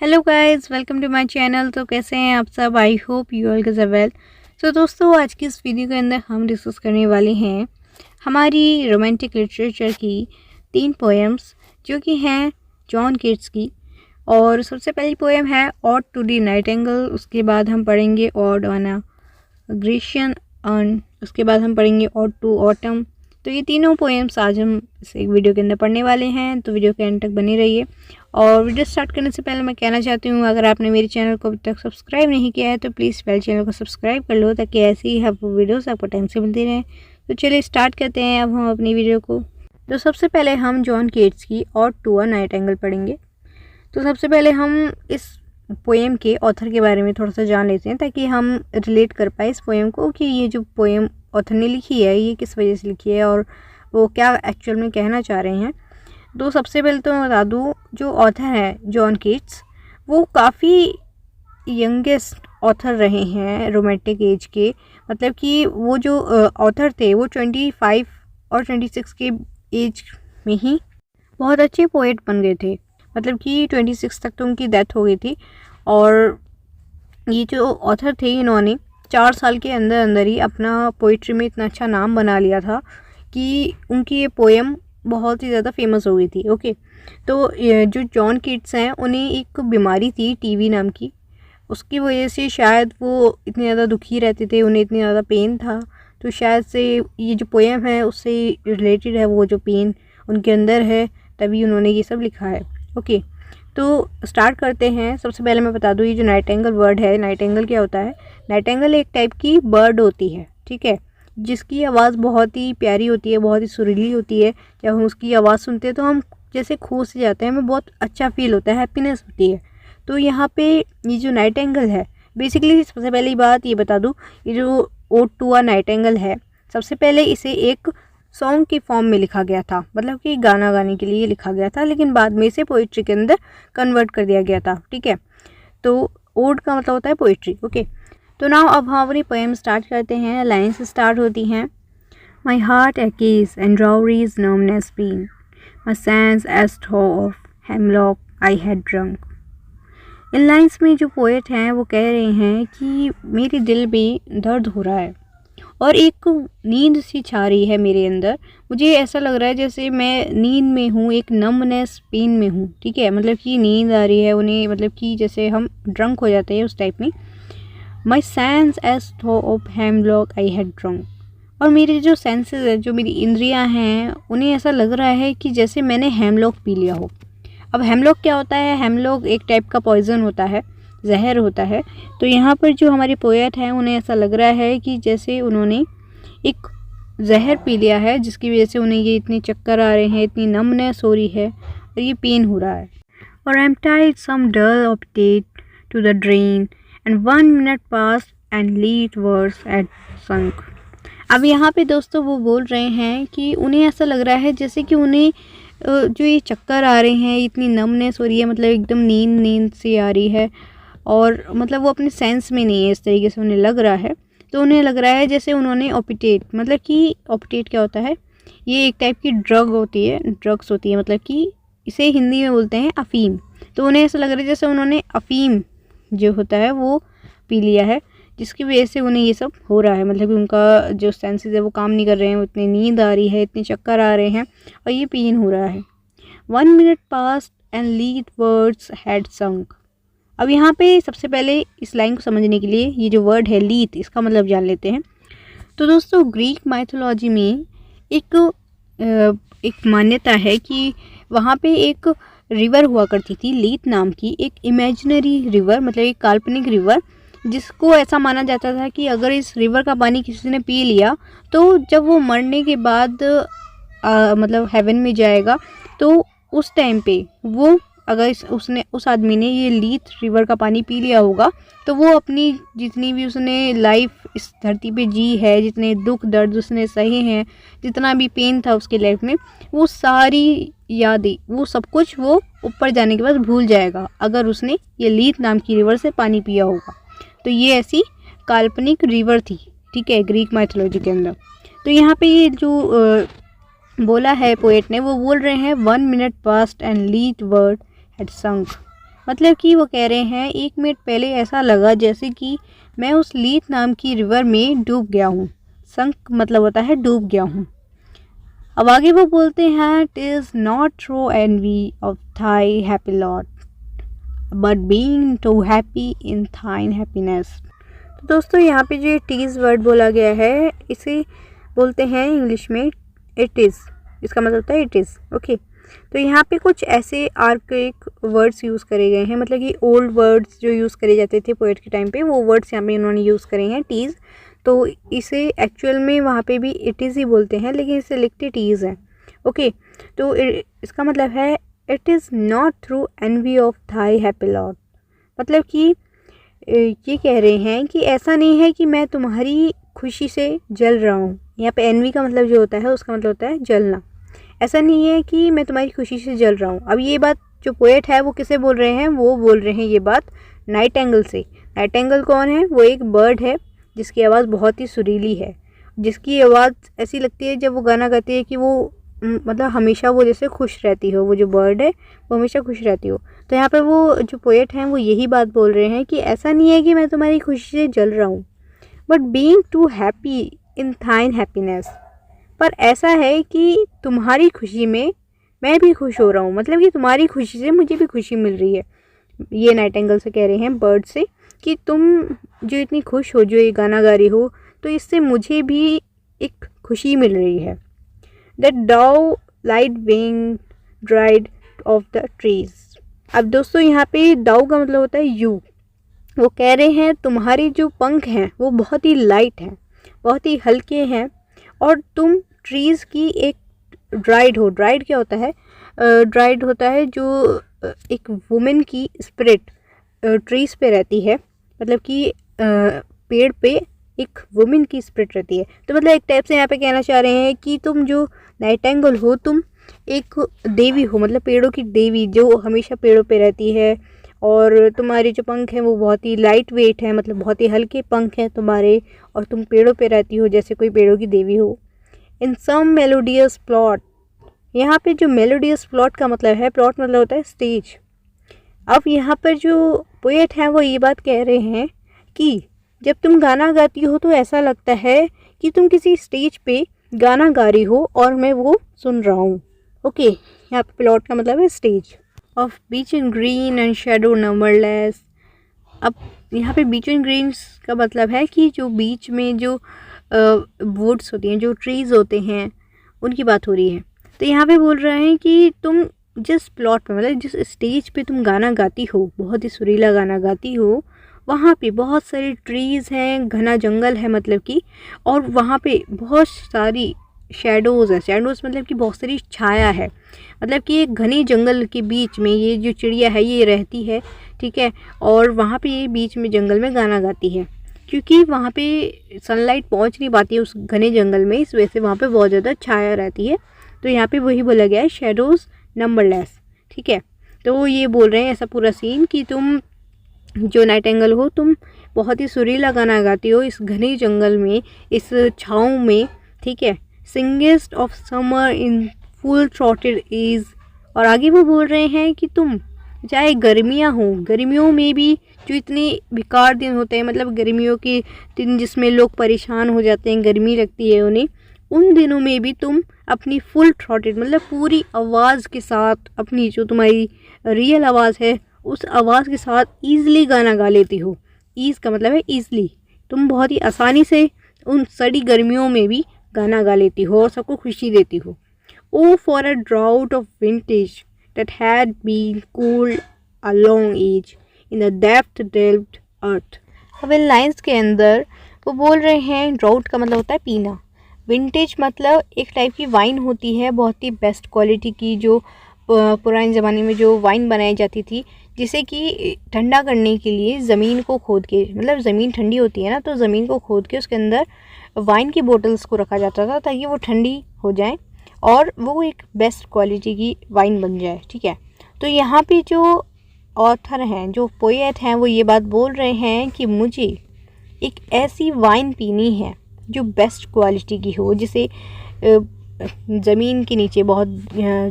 Hello guys, welcome to my channel. तो कैसे हैं आप सब? I hope you all are well. तो दोस्तों, आज की इस वीडियो के अंदर हम डिस्कस करने वाले हैं हमारी रोमांटिक लिटरेचर की 3 पोएम्स जो कि हैं जॉन कीट्स की। और सबसे पहली पोएम है ऑड टू दी नाइटिंगेल। उसके बाद हम पढ़ेंगे odd on a Grecian earn. उसके बाद हम पढ़ेंगे ऑड टू ऑटम। तो ये तीनों पोएम्स आज हम इस एक वीडियो के अंदर पढ़ने वाले हैं, तो वीडियो के एंड तक बने रहिए। और वीडियो स्टार्ट करने से पहले मैं कहना चाहती हूँ, अगर आपने मेरे चैनल को अभी तक सब्सक्राइब नहीं किया है तो प्लीज़ पहले चैनल को सब्सक्राइब कर लो, ताकि ऐसी ही आपको वीडियोस आपको टाइम से मिलती रहें। तो चलिए स्टार्ट करते हैं अब हम अपनी वीडियो को। तो सबसे पहले हम जॉन कीट्स की ऑड टू अ नाइटिंगेल पढ़ेंगे। तो सबसे पहले हम इस पोएम के ऑथर के बारे में थोड़ा सा जान लेते हैं, ताकि हम रिलेट कर पाए इस पोएम को कि ये जो पोएम ऑथर ने लिखी है ये किस वजह से लिखी है और वो क्या एक्चुअल में कहना चाह रहे हैं। तो सबसे पहले तो मैं बता दूँ, जो ऑथर है जॉन कीट्स वो काफ़ी यंगेस्ट ऑथर रहे हैं रोमांटिक एज के। मतलब कि वो जो ऑथर थे वो 25 और 26 के एज में ही बहुत अच्छे पोएट बन गए थे। मतलब कि 26 तक तो उनकी डेथ हो गई थी। और ये जो ऑथर थे इन्होंने 4 साल के अंदर अंदर ही अपना पोइट्री में इतना अच्छा नाम बना लिया था कि उनकी ये पोएम बहुत ही ज़्यादा फेमस हो गई थी। ओके, तो जो जॉन कीट्स हैं उन्हें एक बीमारी थी टीवी नाम की। उसकी वजह से शायद वो इतने ज़्यादा दुखी रहते थे, उन्हें इतनी ज़्यादा पेन था। तो शायद से ये जो पोएम है उससे रिलेटेड है, वो जो पेन उनके अंदर है, तभी उन्होंने ये सब लिखा है। ओके, तो स्टार्ट करते हैं। सबसे पहले मैं बता दूँ, ये जो नाइटिंगेल वर्ड है, नाइटिंगेल क्या होता है? नाइटिंगेल एक टाइप की बर्ड होती है, ठीक है, जिसकी आवाज़ बहुत ही प्यारी होती है, बहुत ही सुरीली होती है। जब हम उसकी आवाज़ सुनते हैं तो हम जैसे खो से जाते हैं, हमें बहुत अच्छा फील होता है, हैप्पीनेस होती है। तो यहाँ पे ये जो नाइटिंगेल है, बेसिकली सबसे पहली बात ये बता दूँ, ये जो ओड टू अ नाइटिंगेल है, सबसे पहले इसे एक सॉन्ग की फॉर्म में लिखा गया था, मतलब कि गाना गाने के लिए लिखा गया था, लेकिन बाद में इसे पोइट्री के अंदर कन्वर्ट कर दिया गया था। ठीक है, तो ओड का मतलब होता है पोइट्री। ओके, तो नाउ अब हम अपनी पोएम स्टार्ट करते हैं। लाइन्स स्टार्ट होती हैं। My heart aches and drowsy numbness been, my sense as though of hemlock I had drunk. इन लाइन्स में जो पोएट हैं वो कह रहे हैं कि मेरे दिल में दर्द हो रहा है और एक नींद सी छा रही है मेरे अंदर। मुझे ऐसा लग रहा है जैसे मैं नींद में हूँ, एक नमनेस पेन में हूँ। ठीक है, मतलब कि नींद आ रही है उन्हें, मतलब कि जैसे हम ड्रंक हो जाते हैं उस टाइप में। माई sense as though of hemlock I had drunk. और मेरे जो सेंसेस है, जो मेरी इंद्रियां हैं, उन्हें ऐसा लग रहा है कि जैसे मैंने हेमलॉक पी लिया हो। अब हेमलॉक क्या होता है? हेमलॉक एक टाइप का पॉइजन होता है, जहर होता है। तो यहाँ पर जो हमारे पोएट हैं उन्हें ऐसा लग रहा है कि जैसे उन्होंने एक जहर पी लिया है, जिसकी वजह से उन्हें ये इतने चक्कर आ रहे हैं, इतनी नमनेस हो रही है और ये पेन हो रहा है। और I am tied some dull update to the drain and 1 minute pass and lead words at sunk. अब यहाँ पे दोस्तों वो बोल रहे हैं कि उन्हें ऐसा लग रहा है जैसे कि उन्हें जो ये चक्कर आ रहे हैं, इतनी नमनेस हो रही है, मतलब एकदम नींद नींद सी आ रही है, और मतलब वो अपने सेंस में नहीं है, इस तरीके से उन्हें लग रहा है। तो उन्हें लग रहा है जैसे उन्होंने ओपिटेट, मतलब कि ओपिटेट क्या होता है? ये एक टाइप की ड्रग होती है, ड्रग्स होती है, मतलब कि इसे हिंदी में बोलते हैं अफ़ीम। तो उन्हें ऐसा लग रहा है जैसे उन्होंने अफ़ीम जो होता है वो पी लिया है, जिसकी वजह से उन्हें ये सब हो रहा है। मतलब कि उनका जो सेंसेस है वो काम नहीं कर रहे हैं, वो इतनी नींद आ रही है, इतने चक्कर आ रहे हैं और ये पेन हो रहा है। 1 minute past and lead words had sunk. अब यहाँ पे सबसे पहले इस लाइन को समझने के लिए ये जो वर्ड है लीथ, इसका मतलब जान लेते हैं। तो दोस्तों, ग्रीक माइथोलॉजी में एक मान्यता है कि वहाँ पे एक रिवर हुआ करती थी लीथ नाम की, एक इमेजिनरी रिवर, मतलब एक काल्पनिक रिवर, जिसको ऐसा माना जाता था कि अगर इस रिवर का पानी किसी ने पी लिया तो जब वो मरने के बाद मतलब हेवन में जाएगा, तो उस टाइम पे वो अगर उसने उस आदमी ने ये लीथ रिवर का पानी पी लिया होगा, तो वो अपनी जितनी भी उसने लाइफ इस धरती पे जी है, जितने दुख दर्द उसने सहे हैं, जितना भी पेन था उसके लाइफ में, वो सारी यादें, वो सब कुछ वो ऊपर जाने के बाद भूल जाएगा, अगर उसने ये लीथ नाम की रिवर से पानी पिया होगा। तो ये ऐसी काल्पनिक रिवर थी, ठीक है, ग्रीक माइथोलॉजी के अंदर। तो यहाँ पे ये जो बोला है पोएट ने, वो बोल रहे हैं 1 minute past and Lethe word had sunk. मतलब कि वो कह रहे हैं 1 मिनट पहले ऐसा लगा जैसे कि मैं उस लीथ नाम की रिवर में डूब गया हूँ। संक मतलब होता है डूब गया हूँ। अब आगे वो बोलते हैं it is not through envy of thy happy lot but being too happy in thine happiness. तो दोस्तों यहाँ पे जो टीज वर्ड बोला गया है इसे बोलते हैं इंग्लिश में इट इज़। इसका मतलब होता है इट इज़। ओके, तो यहाँ पे कुछ ऐसे आर्काइक वर्ड्स यूज़ करे गए हैं, मतलब कि ओल्ड वर्ड्स जो यूज़ करे जाते थे पोएट के टाइम पे, वो वर्ड्स यहाँ पे इन्होंने यूज़ करे हैं टीज़। तो इसे एक्चुअल में वहाँ पे भी इट इज़ ही बोलते हैं, लेकिन इसे लिखते टीज़ है। ओके, तो इसका मतलब है it is not through envy of thy happy lot. मतलब कि ये कह रहे हैं कि ऐसा नहीं है कि मैं तुम्हारी खुशी से जल रहा हूँ। यहाँ पे एनवी का मतलब जो होता है उसका मतलब होता है जलना। ऐसा नहीं है कि मैं तुम्हारी खुशी से जल रहा हूँ। अब ये बात जो पोएट है वो किसे बोल रहे हैं, वो बोल रहे हैं ये बात नाइटिंगेल से। नाइटिंगेल कौन है? वो एक बर्ड है जिसकी आवाज़ बहुत ही सुरीली है, जिसकी आवाज़ ऐसी लगती है जब वो गाना गाती है कि वो मतलब हमेशा वो जैसे खुश रहती हो। वो जो बर्ड है वो हमेशा खुश रहती हो। तो यहाँ पे वो जो पोएट हैं वो यही बात बोल रहे हैं कि ऐसा नहीं है कि मैं तुम्हारी खुशी से जल रहा हूँ, but being too happy in thine happiness, पर ऐसा है कि तुम्हारी खुशी में मैं भी खुश हो रहा हूँ। मतलब कि तुम्हारी खुशी से मुझे भी खुशी मिल रही है। ये नाइटिंगेल से कह रहे हैं बर्ड से कि तुम जो इतनी खुश हो, जो ये गाना गा रही हो, तो इससे मुझे भी एक खुशी मिल रही है। दैट डाउ light wing dried of the trees. अब दोस्तों यहाँ पे डाउ का मतलब होता है यू। वो कह रहे हैं तुम्हारे जो पंख हैं वो बहुत ही लाइट हैं, बहुत ही हल्के हैं, और तुम ट्रीज़ की एक ड्राइड हो। ड्राइड क्या होता है? ड्राइड होता है जो एक वुमेन की स्पिरिट ट्रीज़ पे रहती है। मतलब कि पेड़ पे एक वुमेन की स्पिरिट रहती है। तो मतलब एक टाइप से यहाँ पे कहना चाह रहे हैं कि तुम जो नाइटिंगेल हो, तुम एक देवी हो, मतलब पेड़ों की देवी जो हमेशा पेड़ों पे रहती है, और तुम्हारे जो पंख हैं वो बहुत ही लाइट वेट है, मतलब बहुत ही हल्के पंख हैं तुम्हारे, और तुम पेड़ों पे रहती हो जैसे कोई पेड़ों की देवी हो। इन सम मेलोडियस प्लॉट। यहाँ पे जो मेलोडियस प्लॉट का मतलब है, प्लॉट मतलब होता है स्टेज। अब यहाँ पर जो पोएट हैं वो ये बात कह रहे हैं कि जब तुम गाना गाती हो तो ऐसा लगता है कि तुम किसी स्टेज पे गाना गा रही हो और मैं वो सुन रहा हूँ। ओके, यहाँ पे प्लॉट का मतलब है stage. Of beach in green and shadow numberless. अब यहाँ पे बीच इन ग्रीन का मतलब है कि जो बीच में जो वुड्स होती हैं, जो ट्रीज़ होते हैं, उनकी बात हो रही है। तो यहाँ पे बोल रहे हैं कि तुम जिस प्लॉट पे, मतलब जिस स्टेज पे तुम गाना गाती हो, बहुत ही सुरीला गाना गाती हो, वहाँ पे बहुत सारी ट्रीज़ हैं, घना जंगल है मतलब कि, और वहाँ पे बहुत सारी शेडोज़ हैं। शेडोज़ मतलब कि बहुत सारी छाया है, मतलब कि एक घने जंगल के बीच में ये जो चिड़िया है ये रहती है, ठीक है, और वहाँ पे ये बीच में जंगल में गाना गाती है, क्योंकि वहाँ पे सनलाइट पहुँच नहीं पाती है उस घने जंगल में, इस वजह से वहाँ पे बहुत ज़्यादा छाया रहती है। तो यहाँ पे वही बोला गया है शेडोज़ नंबरलेस, ठीक है। तो वो ये बोल रहे हैं ऐसा पूरा सीन कि तुम जो नाइटिंगेल हो, तुम बहुत ही सुरीला गाना गाती हो इस घने जंगल में, इस छाँव में, ठीक है। Singest of summer in full throated ease. और आगे वो बोल रहे हैं कि तुम चाहे गर्मियाँ हो, गर्मियों में भी जो इतने बेकार दिन होते हैं, मतलब गर्मियों के दिन जिसमें लोग परेशान हो जाते हैं, गर्मी लगती है उन्हें, उन दिनों में भी तुम अपनी फुल थ्रॉटेड मतलब पूरी आवाज़ के साथ, अपनी जो तुम्हारी रियल आवाज़ है उस आवाज़ के साथ ईज़िली गाना गा लेती हो। ईज़ का मतलब है ईज़िली, तुम बहुत ही आसानी से उन सड़ी गर्मियों में भी गाना गा लेती हो और सबको खुशी देती हो। O for a draught of vintage that had been cooled a long age in the depth delved earth. अब इन लाइन्स के अंदर वो बोल रहे हैं, ड्राउट का मतलब होता है पीना, विंटेज मतलब एक टाइप की वाइन होती है, बहुत ही बेस्ट क्वालिटी की, जो पुराने ज़माने में जो वाइन बनाई जाती थी, जिसे कि ठंडा करने के लिए ज़मीन को खोद के, मतलब ज़मीन ठंडी होती है ना, तो ज़मीन को खोद के उसके अंदर वाइन की बोतल्स को रखा जाता था ताकि वो ठंडी हो जाए और वो एक बेस्ट क्वालिटी की वाइन बन जाए, ठीक है। तो यहाँ पे जो ऑथर हैं, जो पोएट हैं, वो ये बात बोल रहे हैं कि मुझे एक ऐसी वाइन पीनी है जो बेस्ट क्वालिटी की हो, जिसे ज़मीन के नीचे, बहुत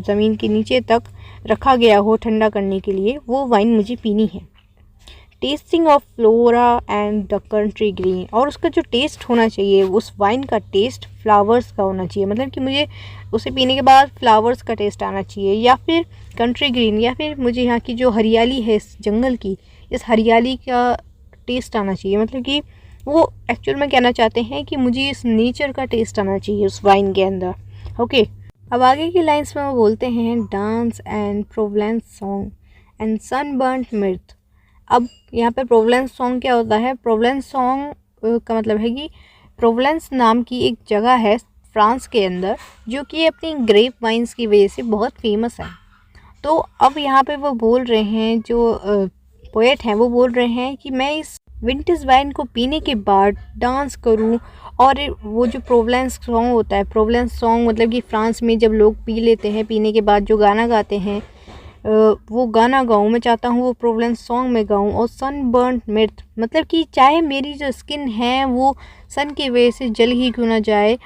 ज़मीन के नीचे तक रखा गया हो ठंडा करने के लिए, वो वाइन मुझे पीनी है। Testing of flora and the country green, और उसका जो टेस्ट होना चाहिए उस वाइन का टेस्ट फ्लावर्स का होना चाहिए, मतलब कि मुझे उसे पीने के बाद फ्लावर्स का टेस्ट आना चाहिए, या फिर कंट्री ग्रीन, या फिर मुझे यहाँ की जो हरियाली है इस जंगल की, इस हरियाली का टेस्ट आना चाहिए। मतलब कि वो एक्चुअल में कहना चाहते हैं कि मुझे इस नेचर का टेस्ट आना चाहिए उस वाइन के अंदर। ओके, अब आगे की लाइन्स में वो बोलते हैं dance and Provence song and sunburnt mirth. अब यहाँ पे प्रोवेंस सॉन्ग क्या होता है? प्रोवेंस सॉन्ग का मतलब है कि प्रोवेंस नाम की एक जगह है फ्रांस के अंदर, जो कि अपनी ग्रेप वाइन्स की वजह से बहुत फेमस है। तो अब यहाँ पे वो बोल रहे हैं, जो पोएट हैं वो बोल रहे हैं कि मैं इस विंटेज वाइन को पीने के बाद डांस करूं, और वो जो प्रोवेंस सॉन्ग होता है, प्रोवेंस सॉन्ग मतलब कि फ्रांस में जब लोग पी लेते हैं, पीने के बाद जो गाना गाते हैं वो गाना गाऊं। मैं चाहता हूँ वो प्रोवेंस सॉन्ग में गाऊं। और सनबर्न्ट मिर्थ मतलब कि चाहे मेरी जो स्किन है वो सन की वजह से जल ही क्यों ना जाए,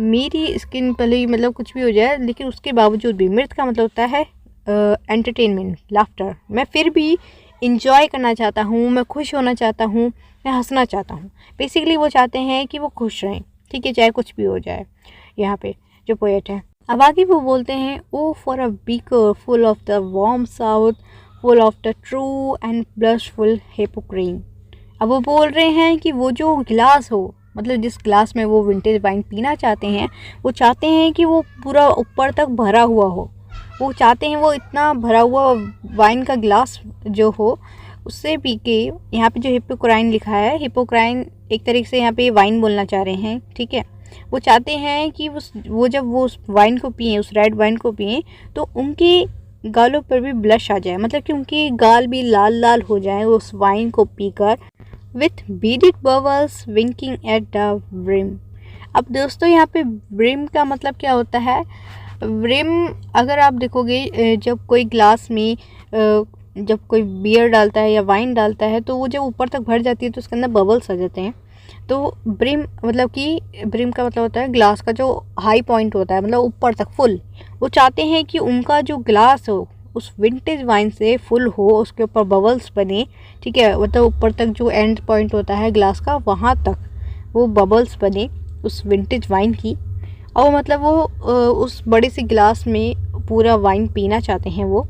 मेरी स्किन भले ही मतलब कुछ भी हो जाए, लेकिन उसके बावजूद भी, मिर्थ का मतलब होता है एंटरटेनमेंट, लाफ्टर, मैं फिर भी इंजॉय करना चाहता हूँ, मैं खुश होना चाहता हूँ, मैं हंसना चाहता हूँ। बेसिकली वो चाहते हैं कि वो खुश रहें, ठीक है, चाहे कुछ भी हो जाए, यहाँ पे जो पोएट है। अब आगे वो बोलते हैं, O for a beaker full of the warm south, full of the true and blushful Hippocrene. अब वो बोल रहे हैं कि वो जो गिलास हो, मतलब जिस गिलास में वो विंटेज वाइन पीना चाहते हैं, वो चाहते हैं कि वो पूरा ऊपर तक भरा हुआ हो। वो चाहते हैं वो इतना भरा हुआ वाइन का गिलास जो हो उससे पी के, यहाँ पे जो हिपोक्राइन लिखा है, हिपोक्राइन एक तरीके से यहाँ पे वाइन बोलना चाह रहे हैं, ठीक है। वो चाहते हैं कि वो जब वो उस वाइन को पिए, उस रेड वाइन को पिए, तो उनके गालों पर भी ब्लश आ जाए, मतलब कि उनके गाल भी लाल लाल हो जाए उस वाइन को पीकर, with beaded bubbles winking at the brim. अब दोस्तों यहाँ पे ब्रिम का मतलब क्या होता है? ब्रिम अगर आप देखोगे, जब कोई ग्लास में जब कोई बियर डालता है या वाइन डालता है, तो वो जब ऊपर तक भर जाती है तो उसके अंदर बबल्स आ जाते हैं। तो ब्रिम मतलब कि ब्रिम का मतलब होता है ग्लास का जो हाई पॉइंट होता है, मतलब ऊपर तक फुल। वो चाहते हैं कि उनका जो ग्लास हो उस विंटेज वाइन से फुल हो, उसके ऊपर बबल्स बने, ठीक है, मतलब ऊपर तक जो एंड पॉइंट होता है ग्लास का, वहाँ तक वो बबल्स बने उस विंटेज वाइन की। और मतलब वो उस बड़े से गिलास में पूरा वाइन पीना चाहते हैं वो।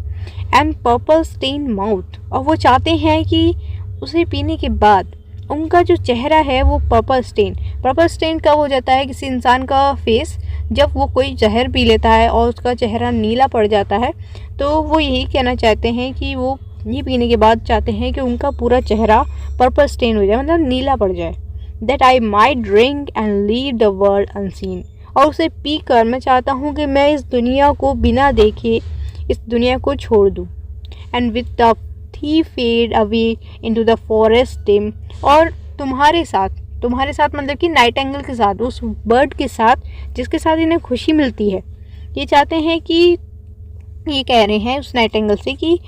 एंड पर्पल स्टेन माउथ, और वो चाहते हैं कि उसे पीने के बाद उनका जो चेहरा है वो पर्पल स्टेन कब हो जाता है किसी इंसान का फेस? जब वो कोई जहर पी लेता है और उसका चेहरा नीला पड़ जाता है। तो वो यही कहना चाहते हैं कि वो ये पीने के बाद चाहते हैं कि उनका पूरा चेहरा पर्पल स्टेन हो जाए, मतलब नीला पड़ जाए। That I might drink and leave the world unseen, और उसे पी कर मैं चाहता हूँ कि मैं इस दुनिया को बिना देखे इस दुनिया को छोड़ दूँ। एंड विद द थी fade away into the forest dim, और तुम्हारे साथ मतलब कि नाइट एंगल के साथ, उस बर्ड के साथ जिसके साथ इन्हें खुशी मिलती है। ये चाहते हैं कि, ये कह रहे हैं उस नाइट एंगल से कि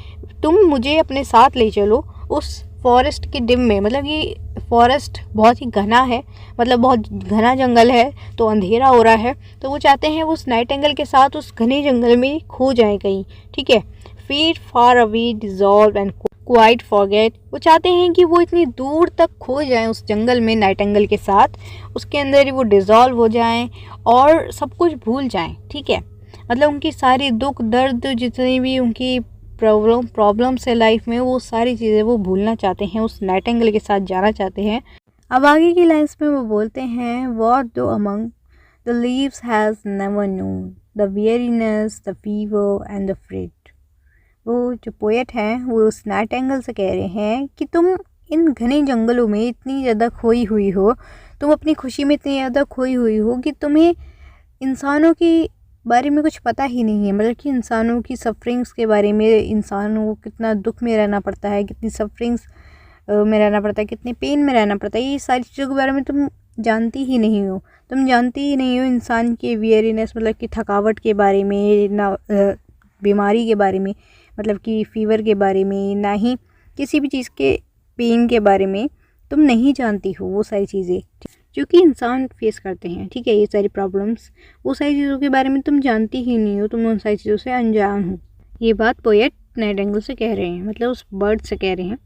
तुम मुझे अपने साथ ले चलो उस फॉरेस्ट के डिम में, मतलब कि फॉरेस्ट बहुत ही घना है, मतलब बहुत घना जंगल है, तो अंधेरा हो रहा है, तो वो चाहते हैं उस नाइट एंगल के साथ उस घने जंगल में खो जाए कहीं, ठीक है। Fade far away dissolve and quite forget, वो चाहते हैं कि वो इतनी दूर तक खो जाएं उस जंगल में नाइट एंगल के साथ, उसके अंदर ही वो डिज़ोल्व हो जाएं और सब कुछ भूल जाएं, ठीक है। मतलब उनकी सारी दुख दर्द, जितनी भी उनकी प्रॉब्लम्स है लाइफ में, वो सारी चीज़ें वो भूलना चाहते हैं, उस नाइट एंगल के साथ जाना चाहते हैं। अब आगे की लाइन्स में वो बोलते हैं, वॉट दो among the leaves has never known the weariness the fever and the freight. वो जो पोएट हैं वो उस नाइट एंगल से कह रहे हैं कि तुम इन घने जंगलों में इतनी ज़्यादा खोई हुई हो, तुम अपनी खुशी में इतनी ज़्यादा खोई हुई हो कि तुम्हें इंसानों के बारे में कुछ पता ही नहीं है, मतलब कि इंसानों की सफरिंग्स के बारे में, इंसानों को कितना दुख में रहना पड़ता है, कितनी सफरिंग्स में रहना पड़ता है, कितने पेन में रहना पड़ता है, ये सारी चीज़ों के बारे में तुम जानती ही नहीं हो। तुम जानती ही नहीं हो इंसान के वेरीनेस, मतलब कि थकावट के बारे में, ना बीमारी के बारे में, मतलब कि फ़ीवर के बारे में, ना ही किसी भी चीज़ के पेन के बारे में तुम नहीं जानती हो। वो सारी चीज़ें जो कि इंसान फेस करते हैं, ठीक है, ये सारी प्रॉब्लम्स, वो सारी चीज़ों के बारे में तुम जानती ही नहीं हो, तुम उन सारी चीज़ों से अनजान हो। ये बात पोएट नाइटिंगेल से कह रहे हैं, मतलब उस बर्ड से कह रहे हैं।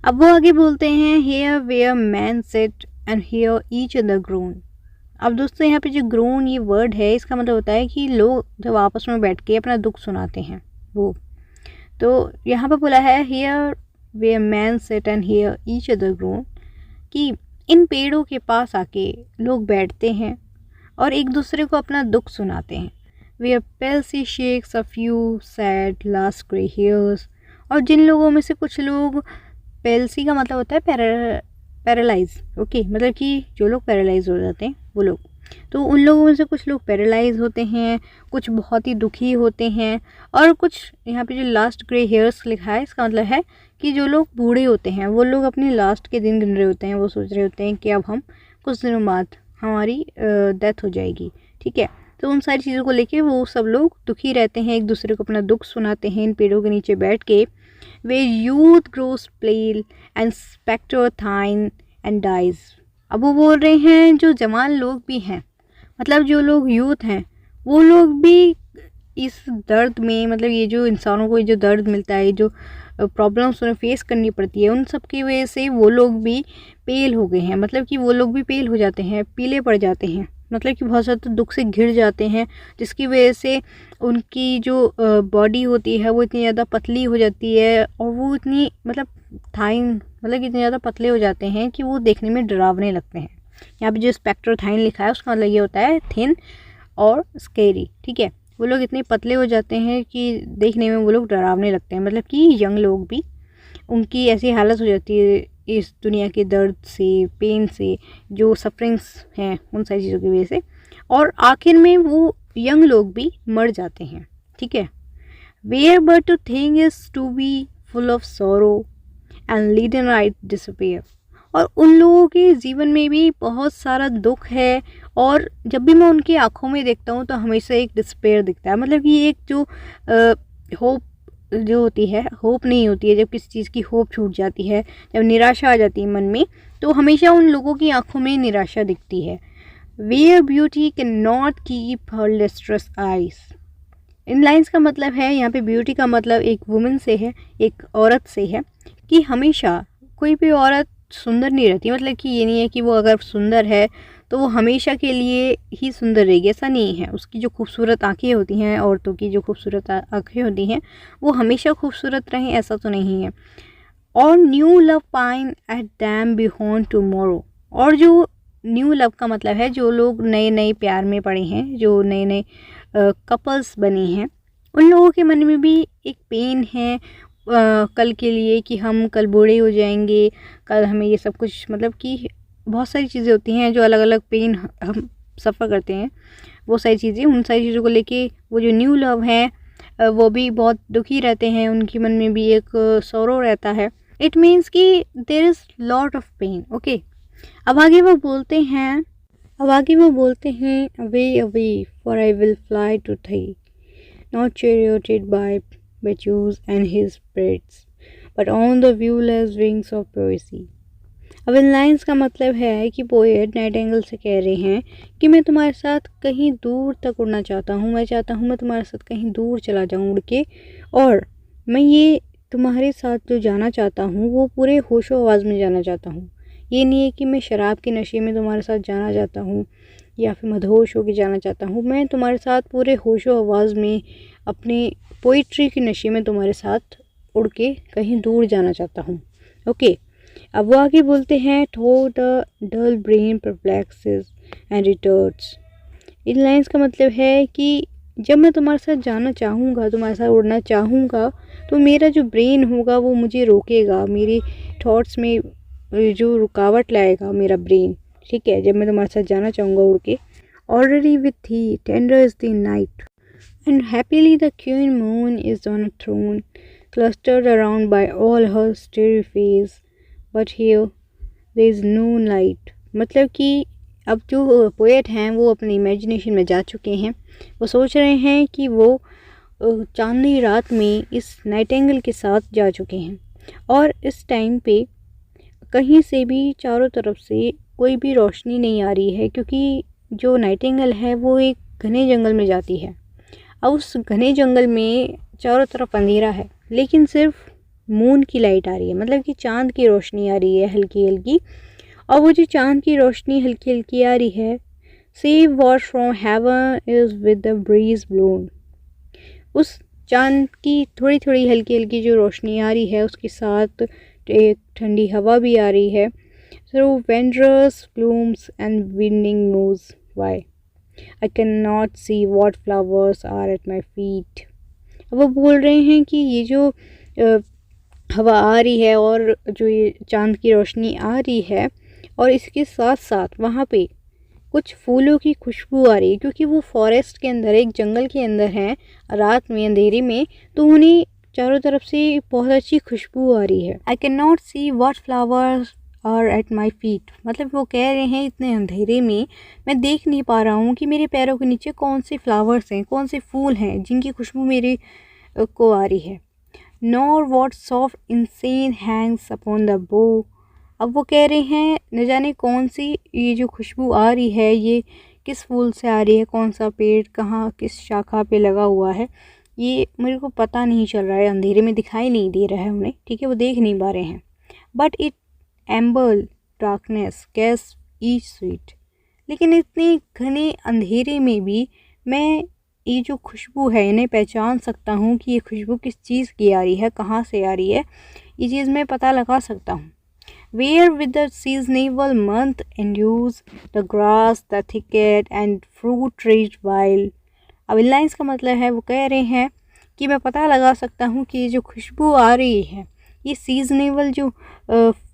अब वो आगे बोलते हैं, here where men set and hear each other groan. अब दोस्तों यहाँ पे जो ग्रोन ये वर्ड है, इसका मतलब होता है कि लोग जब आपस में बैठ के अपना दुख सुनाते हैं वो। तो यहाँ पर बोला है here where men set and hear each other groan, कि इन पेड़ों के पास आके लोग बैठते हैं और एक दूसरे को अपना दुख सुनाते हैं। Where palsy shakes a few sad last grey hairs. और जिन लोगों में से कुछ लोग, पेल्सी का मतलब होता है पैरालाइज, ओके, मतलब कि जो लोग पैरालाइज हो जाते हैं वो लोग, तो उन लोगों में से कुछ लोग पैरालाइज होते हैं, कुछ बहुत ही दुखी होते हैं, और कुछ यहाँ पे जो लास्ट ग्रे हेयर्स लिखा है इसका मतलब है कि जो लोग बूढ़े होते हैं वो लोग अपने लास्ट के दिन गिन रहे होते हैं, वो सोच रहे होते हैं कि अब हम कुछ दिनों बाद हमारी डेथ हो जाएगी, ठीक है। तो उन सारी चीज़ों को लेके वो सब लोग दुखी रहते हैं, एक दूसरे को अपना दुख सुनाते हैं इन पेड़ों के नीचे बैठ के। Where youth grows pale and spectre thin and dies. अब वो बोल रहे हैं जो जवान लोग भी हैं, मतलब जो लोग यूथ हैं, वो लोग भी इस दर्द में, मतलब ये जो इंसानों को जो दर्द मिलता है, जो प्रॉब्लम्स उन्हें फेस करनी पड़ती है, उन सब की वजह से वो लोग भी पेल हो गए हैं, मतलब कि वो लोग भी पेल हो जाते हैं, पीले पड़ जाते हैं, मतलब कि बहुत ज़्यादा दुख से घिर जाते हैं, जिसकी वजह से उनकी जो बॉडी होती है वो इतनी ज़्यादा पतली हो जाती है, और वो इतनी मतलब थाइन, मतलब कि इतने ज़्यादा पतले हो जाते हैं कि वो देखने में डरावने लगते हैं। यहाँ पे जो स्पेक्टर थाइन लिखा है उसका मतलब ये होता है थिन और स्केरी, ठीक है। वो लोग इतने पतले हो जाते हैं कि देखने में वो लोग डरावने लगते हैं, मतलब कि यंग लोग भी, उनकी ऐसी हालत हो जाती है इस दुनिया के दर्द से, पेन से, जो सफरिंग्स हैं उन सारी चीज़ों की वजह से, और आखिर में वो यंग लोग भी मर जाते हैं, ठीक है। Where but to think is to be full of sorrow and leaden night disappear. और उन लोगों के जीवन में भी बहुत सारा दुख है, और जब भी मैं उनकी आंखों में देखता हूँ तो हमेशा एक डिस्पेयर दिखता है, मतलब कि एक जो होप जो होती है, होप नहीं होती है, जब किसी चीज़ की होप छूट जाती है, जब निराशा आ जाती है मन में, तो हमेशा उन लोगों की आंखों में निराशा दिखती है। Where beauty cannot keep her lustrous eyes. इन लाइंस का मतलब है, यहाँ पे ब्यूटी का मतलब एक वुमेन से है, एक औरत से है, कि हमेशा कोई भी औरत सुंदर नहीं रहती, मतलब कि ये नहीं है कि वो अगर सुंदर है तो वो हमेशा के लिए ही सुंदर रहेगी, ऐसा नहीं है। उसकी जो खूबसूरत आंखें होती हैं, औरतों की जो खूबसूरत आंखें होती हैं, वो हमेशा खूबसूरत रहें ऐसा तो नहीं है। और new love pine at them beyond tomorrow. और जो न्यू लव का मतलब है, जो लोग नए नए प्यार में पड़े हैं, जो नए नए कपल्स बने हैं, उन लोगों के मन में भी एक पेन है कल के लिए, कि हम कल बूढ़े हो जाएंगे, कल हमें ये सब कुछ, मतलब कि बहुत सारी चीज़ें होती हैं जो अलग अलग पेन हम सफ़र करते हैं, वो सारी चीज़ें, उन सारी चीज़ों को लेके वो जो न्यू लव है वो भी बहुत दुखी रहते हैं, उनके मन में भी एक सौरो रहता है। इट मीन्स कि there is lot of pain, okay. अब आगे वो बोलते हैं, away away for I will fly to thee, नॉट charioted by Bacchus and his spirits, but on the viewless wings of poesy। अब इन लाइन्स का मतलब है कि पोएट नाइटिंगेल से कह रहे हैं कि मैं तुम्हारे साथ कहीं दूर तक उड़ना चाहता हूँ, मैं चाहता हूँ मैं तुम्हारे साथ कहीं दूर चला जाऊँ उड़ के, और मैं ये तुम्हारे साथ जो जाना चाहता हूँ वो पूरे होशो आवाज़ में जाना चाहता हूँ। ये नहीं है कि मैं शराब के नशे में तुम्हारे साथ जाना चाहता हूँ या फिर मदहोश होकर जाना चाहता हूँ, मैं तुम्हारे साथ पूरे होशो आवाज़ में अपनी पोइट्री के नशे में तुम्हारे साथ उड़ के कहीं दूर जाना चाहता हूँ, ओके। अब वो आगे बोलते हैं, though the dull brain perplexes and returns. इन लाइन्स का मतलब है कि जब मैं तुम्हारे साथ जाना चाहूँगा, तुम्हारे साथ उड़ना चाहूँगा, तो मेरा जो ब्रेन होगा वो मुझे रोकेगा, मेरी थॉट्स में जो रुकावट लाएगा मेरा ब्रेन, ठीक है, जब मैं तुम्हारे साथ जाना चाहूँगा उड़ के। ऑलरेडी विथ थी tender is the night and happily the queen moon is on a throne, clustered around by all her starry face, but here there is no light। मतलब कि अब जो पोएट हैं वो अपनी इमेजिनेशन में जा चुके हैं, वो सोच रहे हैं कि वो चांदनी रात में इस नाइटिंगेल के साथ जा चुके हैं, और इस टाइम पे कहीं से भी चारों तरफ से कोई भी रोशनी नहीं आ रही है, क्योंकि जो नाइटिंगेल है वो एक घने जंगल में जाती है। अब उस घने जंगल में चारों तरफ अंधेरा है, लेकिन सिर्फ मून की लाइट आ रही है, मतलब कि चांद की रोशनी आ रही है हल्की हल्की। और वो जो चांद की रोशनी हल्की हल्की आ रही है, see what from heaven is with the breeze blown, उस चांद की थोड़ी थोड़ी हल्की हल्की जो रोशनी आ रही है उसके साथ एक ठंडी हवा भी आ रही है। Through verdurous blooms and winding nose why I can not see what flowers are at my feet. वो बोल रहे हैं कि ये जो हवा आ रही है और जो ये चांद की रोशनी आ रही है, और इसके साथ साथ वहाँ पे कुछ फूलों की खुशबू आ रही है, क्योंकि वो फॉरेस्ट के अंदर, एक जंगल के अंदर हैं रात में अंधेरे में, तो उन्हें चारों तरफ से बहुत अच्छी खुशबू आ रही है। I can not see what flowers are at my feet, मतलब वो कह रहे हैं इतने अंधेरे में मैं देख नहीं पा रहा हूँ कि मेरे पैरों के नीचे कौन से फ्लावर्स हैं, कौन से फूल हैं जिनकी खुशबू मेरे को आ रही है। Nor what soft insane Hanks upon the बो, अब वो कह रहे हैं न जाने कौन सी ये जो खुशबू आ रही है ये किस फूल से आ रही है, कौन सा पेड़ कहाँ किस शाखा पे लगा हुआ है, ये मेरे को पता नहीं चल रहा है, अंधेरे में दिखाई नहीं दे रहा है उन्हें, ठीक है, वो देख नहीं पा रहे हैं। But it एम्बल darkness gas each sweet, लेकिन इतने घने अंधेरे में भी मैं ये जो खुशबू है इन्हें पहचान सकता हूँ कि ये खुशबू किस चीज़ की आ रही है, कहाँ से आ रही है, ये चीज़ मैं पता लगा सकता हूँ। Where with the seasonable month endures the grass, the thicket and fruit trees wild। अब इन लाइन्स का मतलब है, वो कह रहे हैं कि मैं पता लगा सकता हूँ कि ये जो खुशबू आ रही है ये सीजनेबल जो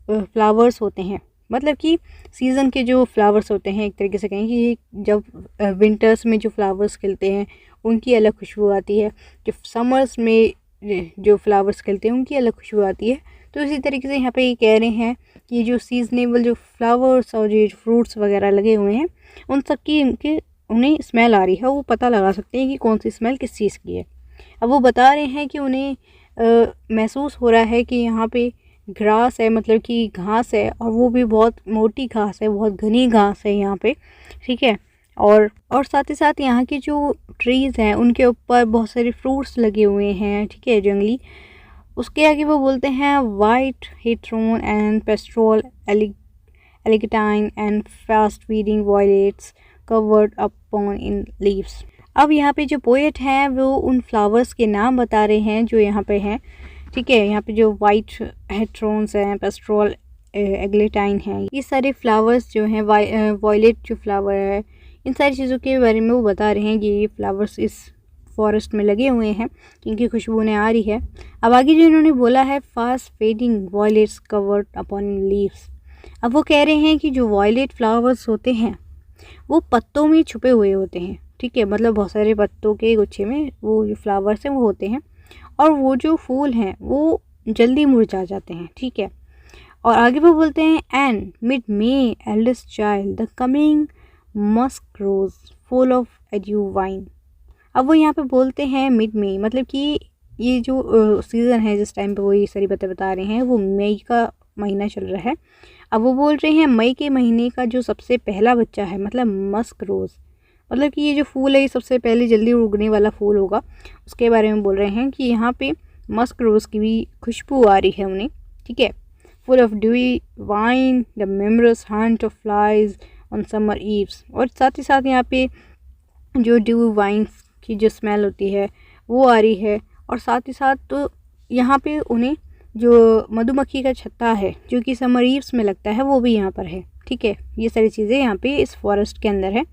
फ्लावर्स होते हैं, मतलब कि सीज़न के जो फ्लावर्स होते हैं, एक तरीके से कहें कि जब विंटर्स में जो फ्लावर्स खिलते हैं उनकी अलग खुशबू आती है, जो समर्स में जो फ्लावर्स खिलते हैं उनकी अलग खुशबू आती है। तो इसी तरीके से यहाँ पे ये कह रहे हैं कि ये जो सीजनेबल जो फ्लावर्स और जो फ्रूट्स वगैरह लगे हुए हैं उन सब की उन्हें स्मेल आ रही है, वो पता लगा सकते हैं कि कौन सी स्मेल किस चीज़ की है। अब वो बता रहे हैं कि उन्हें महसूस हो रहा है कि यहाँ पे ग्रास है, मतलब कि घास है, और वो भी बहुत मोटी घास है, बहुत घनी घास है यहाँ पे, ठीक है। और साथ ही साथ यहाँ की जो ट्रीज़ हैं उनके ऊपर बहुत सारे फ्रूट्स लगे हुए हैं, ठीक है, जंगली। उसके आगे वो बोलते हैं white hawthorn and pastoral eglantine and fast feeding violets covered upon in leaves. अब यहाँ पे जो पोएट हैं वो उन फ्लावर्स के नाम बता रहे हैं जो यहाँ पे हैं, ठीक है। यहाँ पे जो वाइट हेट्रोन्स हैं, पेस्ट्रोल एग्लेटाइन हैं, ये सारे फ्लावर्स जो हैं, वॉयलेट जो फ्लावर है, इन सारी चीज़ों के बारे में वो बता रहे हैं कि ये फ्लावर्स इस फॉरेस्ट में लगे हुए हैं, इनकी खुशबू उन्हें आ रही है। अब आगे जो इन्होंने बोला है fast fading violates covered upon leaves, अब वो कह रहे हैं कि जो वॉयलेट फ्लावर्स होते हैं वो पत्तों में छुपे हुए होते हैं, ठीक है, मतलब बहुत सारे पत्तों के गुच्छे में वो जो फ्लावर्स हैं वो होते हैं, और वो जो फूल हैं वो जल्दी मुरझा जाते हैं, ठीक है। और आगे वो बोलते हैं and mid May eldest child the coming musk rose full of dewy wine. अब वो यहाँ पे बोलते हैं मिड मे, मतलब कि ये जो सीज़न है जिस टाइम पे वो ये सारी बातें बता रहे हैं वो मई का महीना चल रहा है। अब वो बोल रहे हैं मई के महीने का जो सबसे पहला बच्चा है, मतलब मस्क रोज़, मतलब कि ये जो फूल है ये सबसे पहले जल्दी उगने वाला फूल होगा, उसके बारे में बोल रहे हैं कि यहाँ पे मस्क रोज़ की भी खुशबू आ रही है उन्हें, ठीक है। Full of dewy wine the murmurous haunt of flies on summer eves, और साथ ही साथ यहाँ पे जो ड्यू वाइन्स की जो स्मेल होती है वो आ रही है, और साथ ही साथ तो यहाँ पे उन्हें जो मधुमक्खी का छत्ता है जो कि समर ईव्स में लगता है वो भी यहाँ पर है, ठीक है। ये सारी चीज़ें यहाँ पे इस फॉरेस्ट के अंदर है,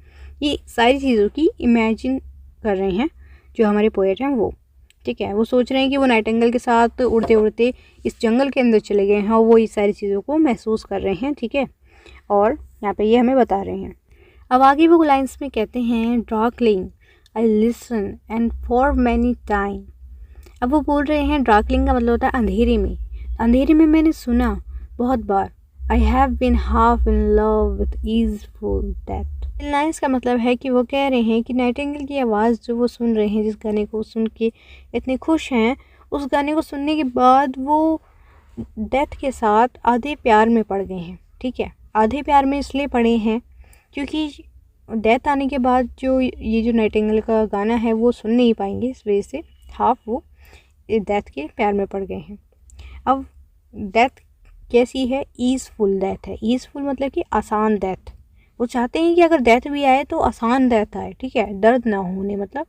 ये सारी चीज़ों की इमेजिन कर रहे हैं जो हमारे पोएट हैं वो, ठीक है। वो सोच रहे हैं कि वो नाइटिंगेल के साथ उड़ते उड़ते इस जंगल के अंदर चले गए हैं और वो ये सारी चीज़ों को महसूस कर रहे हैं, ठीक है, और यहाँ पे ये हमें बता रहे हैं। अब आगे वो लाइन्स में कहते हैं darkling I listen and for many time. अब वो बोल रहे हैं डार्कलिंग का मतलब होता है अंधेरे में, अंधेरे में मैंने सुना बहुत बार, I have been half in love with easeful death. इन लाइन्स का मतलब है कि वो कह रहे हैं कि नाइटिंगेल की आवाज़ जो वो सुन रहे हैं, जिस गाने को सुन के इतने खुश हैं, उस गाने को सुनने के बाद वो डेथ के साथ आधे प्यार में पड़ गए हैं, ठीक है। आधे प्यार में इसलिए पड़े हैं क्योंकि डेथ आने के बाद जो ये जो नाइटिंगेल का गाना है वो सुन नहीं पाएंगे, इस वजह से हाफ वो डेथ के प्यार में पड़ गए हैं। अब डेथ कैसी है? ईज़फुल डेथ है। ईज़फुल मतलब कि आसान डेथ। वो चाहते हैं कि अगर डेथ भी आए तो आसान डेथ आए, ठीक है, दर्द ना होने मतलब।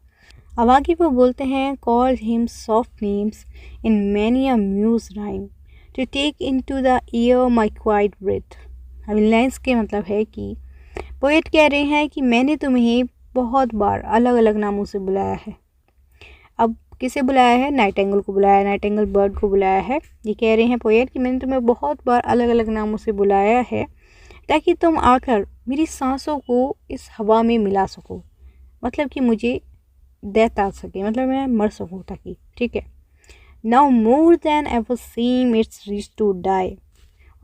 अब आगे वो बोलते हैं call him soft names in many a mused rhyme to take into the air my quiet breath. अब इन लाइन्स के मतलब है कि पोएट कह रहे हैं कि मैंने तुम्हें बहुत बार अलग अलग नामों से बुलाया है। अब किसे बुलाया है? नाइटिंगेल को बुलाया है, नाइटिंगेल बर्ड को बुलाया है। ये कह रहे हैं पोएट कि मैंने तुम्हें बहुत बार अलग अलग नामों से बुलाया है ताकि तुम आकर मेरी सांसों को इस हवा में मिला सको, मतलब कि मुझे डेथ आ सके, मतलब मैं मर सकूँ ताकि, ठीक है। Now more than ever seem it's rich to die.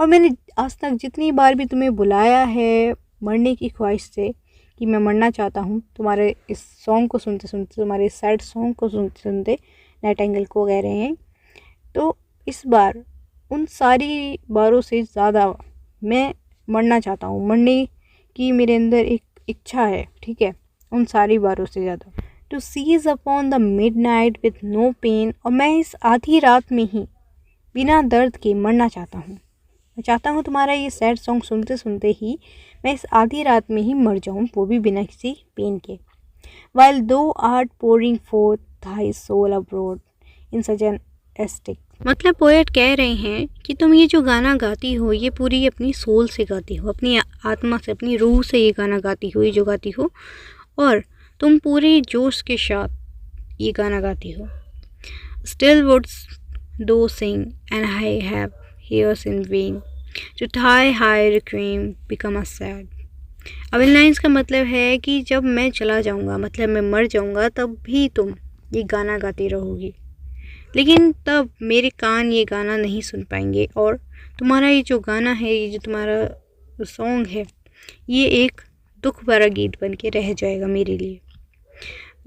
और मैंने आज तक जितनी बार भी तुम्हें बुलाया है मरने की ख्वाहिश से कि मैं मरना चाहता हूँ, तुम्हारे इस सॉन्ग को सुनते सुनते, तुम्हारे सैड सॉन्ग को सुनते सुनते, नाइटिंगेल को कह रहे हैं, तो इस बार उन सारी बारों से ज़्यादा मैं मरना चाहता हूँ, मरने की मेरे अंदर एक इच्छा है, ठीक है, उन सारी बारों से ज़्यादा। To cease upon the midnight with no pain. और मैं इस आधी रात में ही बिना दर्द के मरना चाहता हूँ। मैं चाहता हूँ तुम्हारा ये सैड सॉन्ग सुनते सुनते ही मैं इस आधी रात में ही मर जाऊँ, वो भी बिना किसी पेन के। While thou art pouring forth thy soul abroad in such an ecstasy. मतलब पोएट कह रहे हैं कि तुम ये जो गाना गाती हो ये पूरी अपनी सोल से गाती हो, अपनी आत्मा से, अपनी रूह से ये गाना गाती हो, ये जो गाती हो, और तुम पूरे जोश के साथ ये गाना गाती हो। Still wouldst thou sing and I have ears in vain to thy high requiem become a sad. अब इन लाइन्स का मतलब है कि जब मैं चला जाऊंगा, मतलब मैं मर जाऊंगा, तब भी तुम ये गाना गाती रहोगी, लेकिन तब मेरे कान ये गाना नहीं सुन पाएंगे और तुम्हारा ये जो गाना है, ये जो तुम्हारा सॉन्ग है, ये एक दुख भरा गीत बन के रह जाएगा मेरे लिए।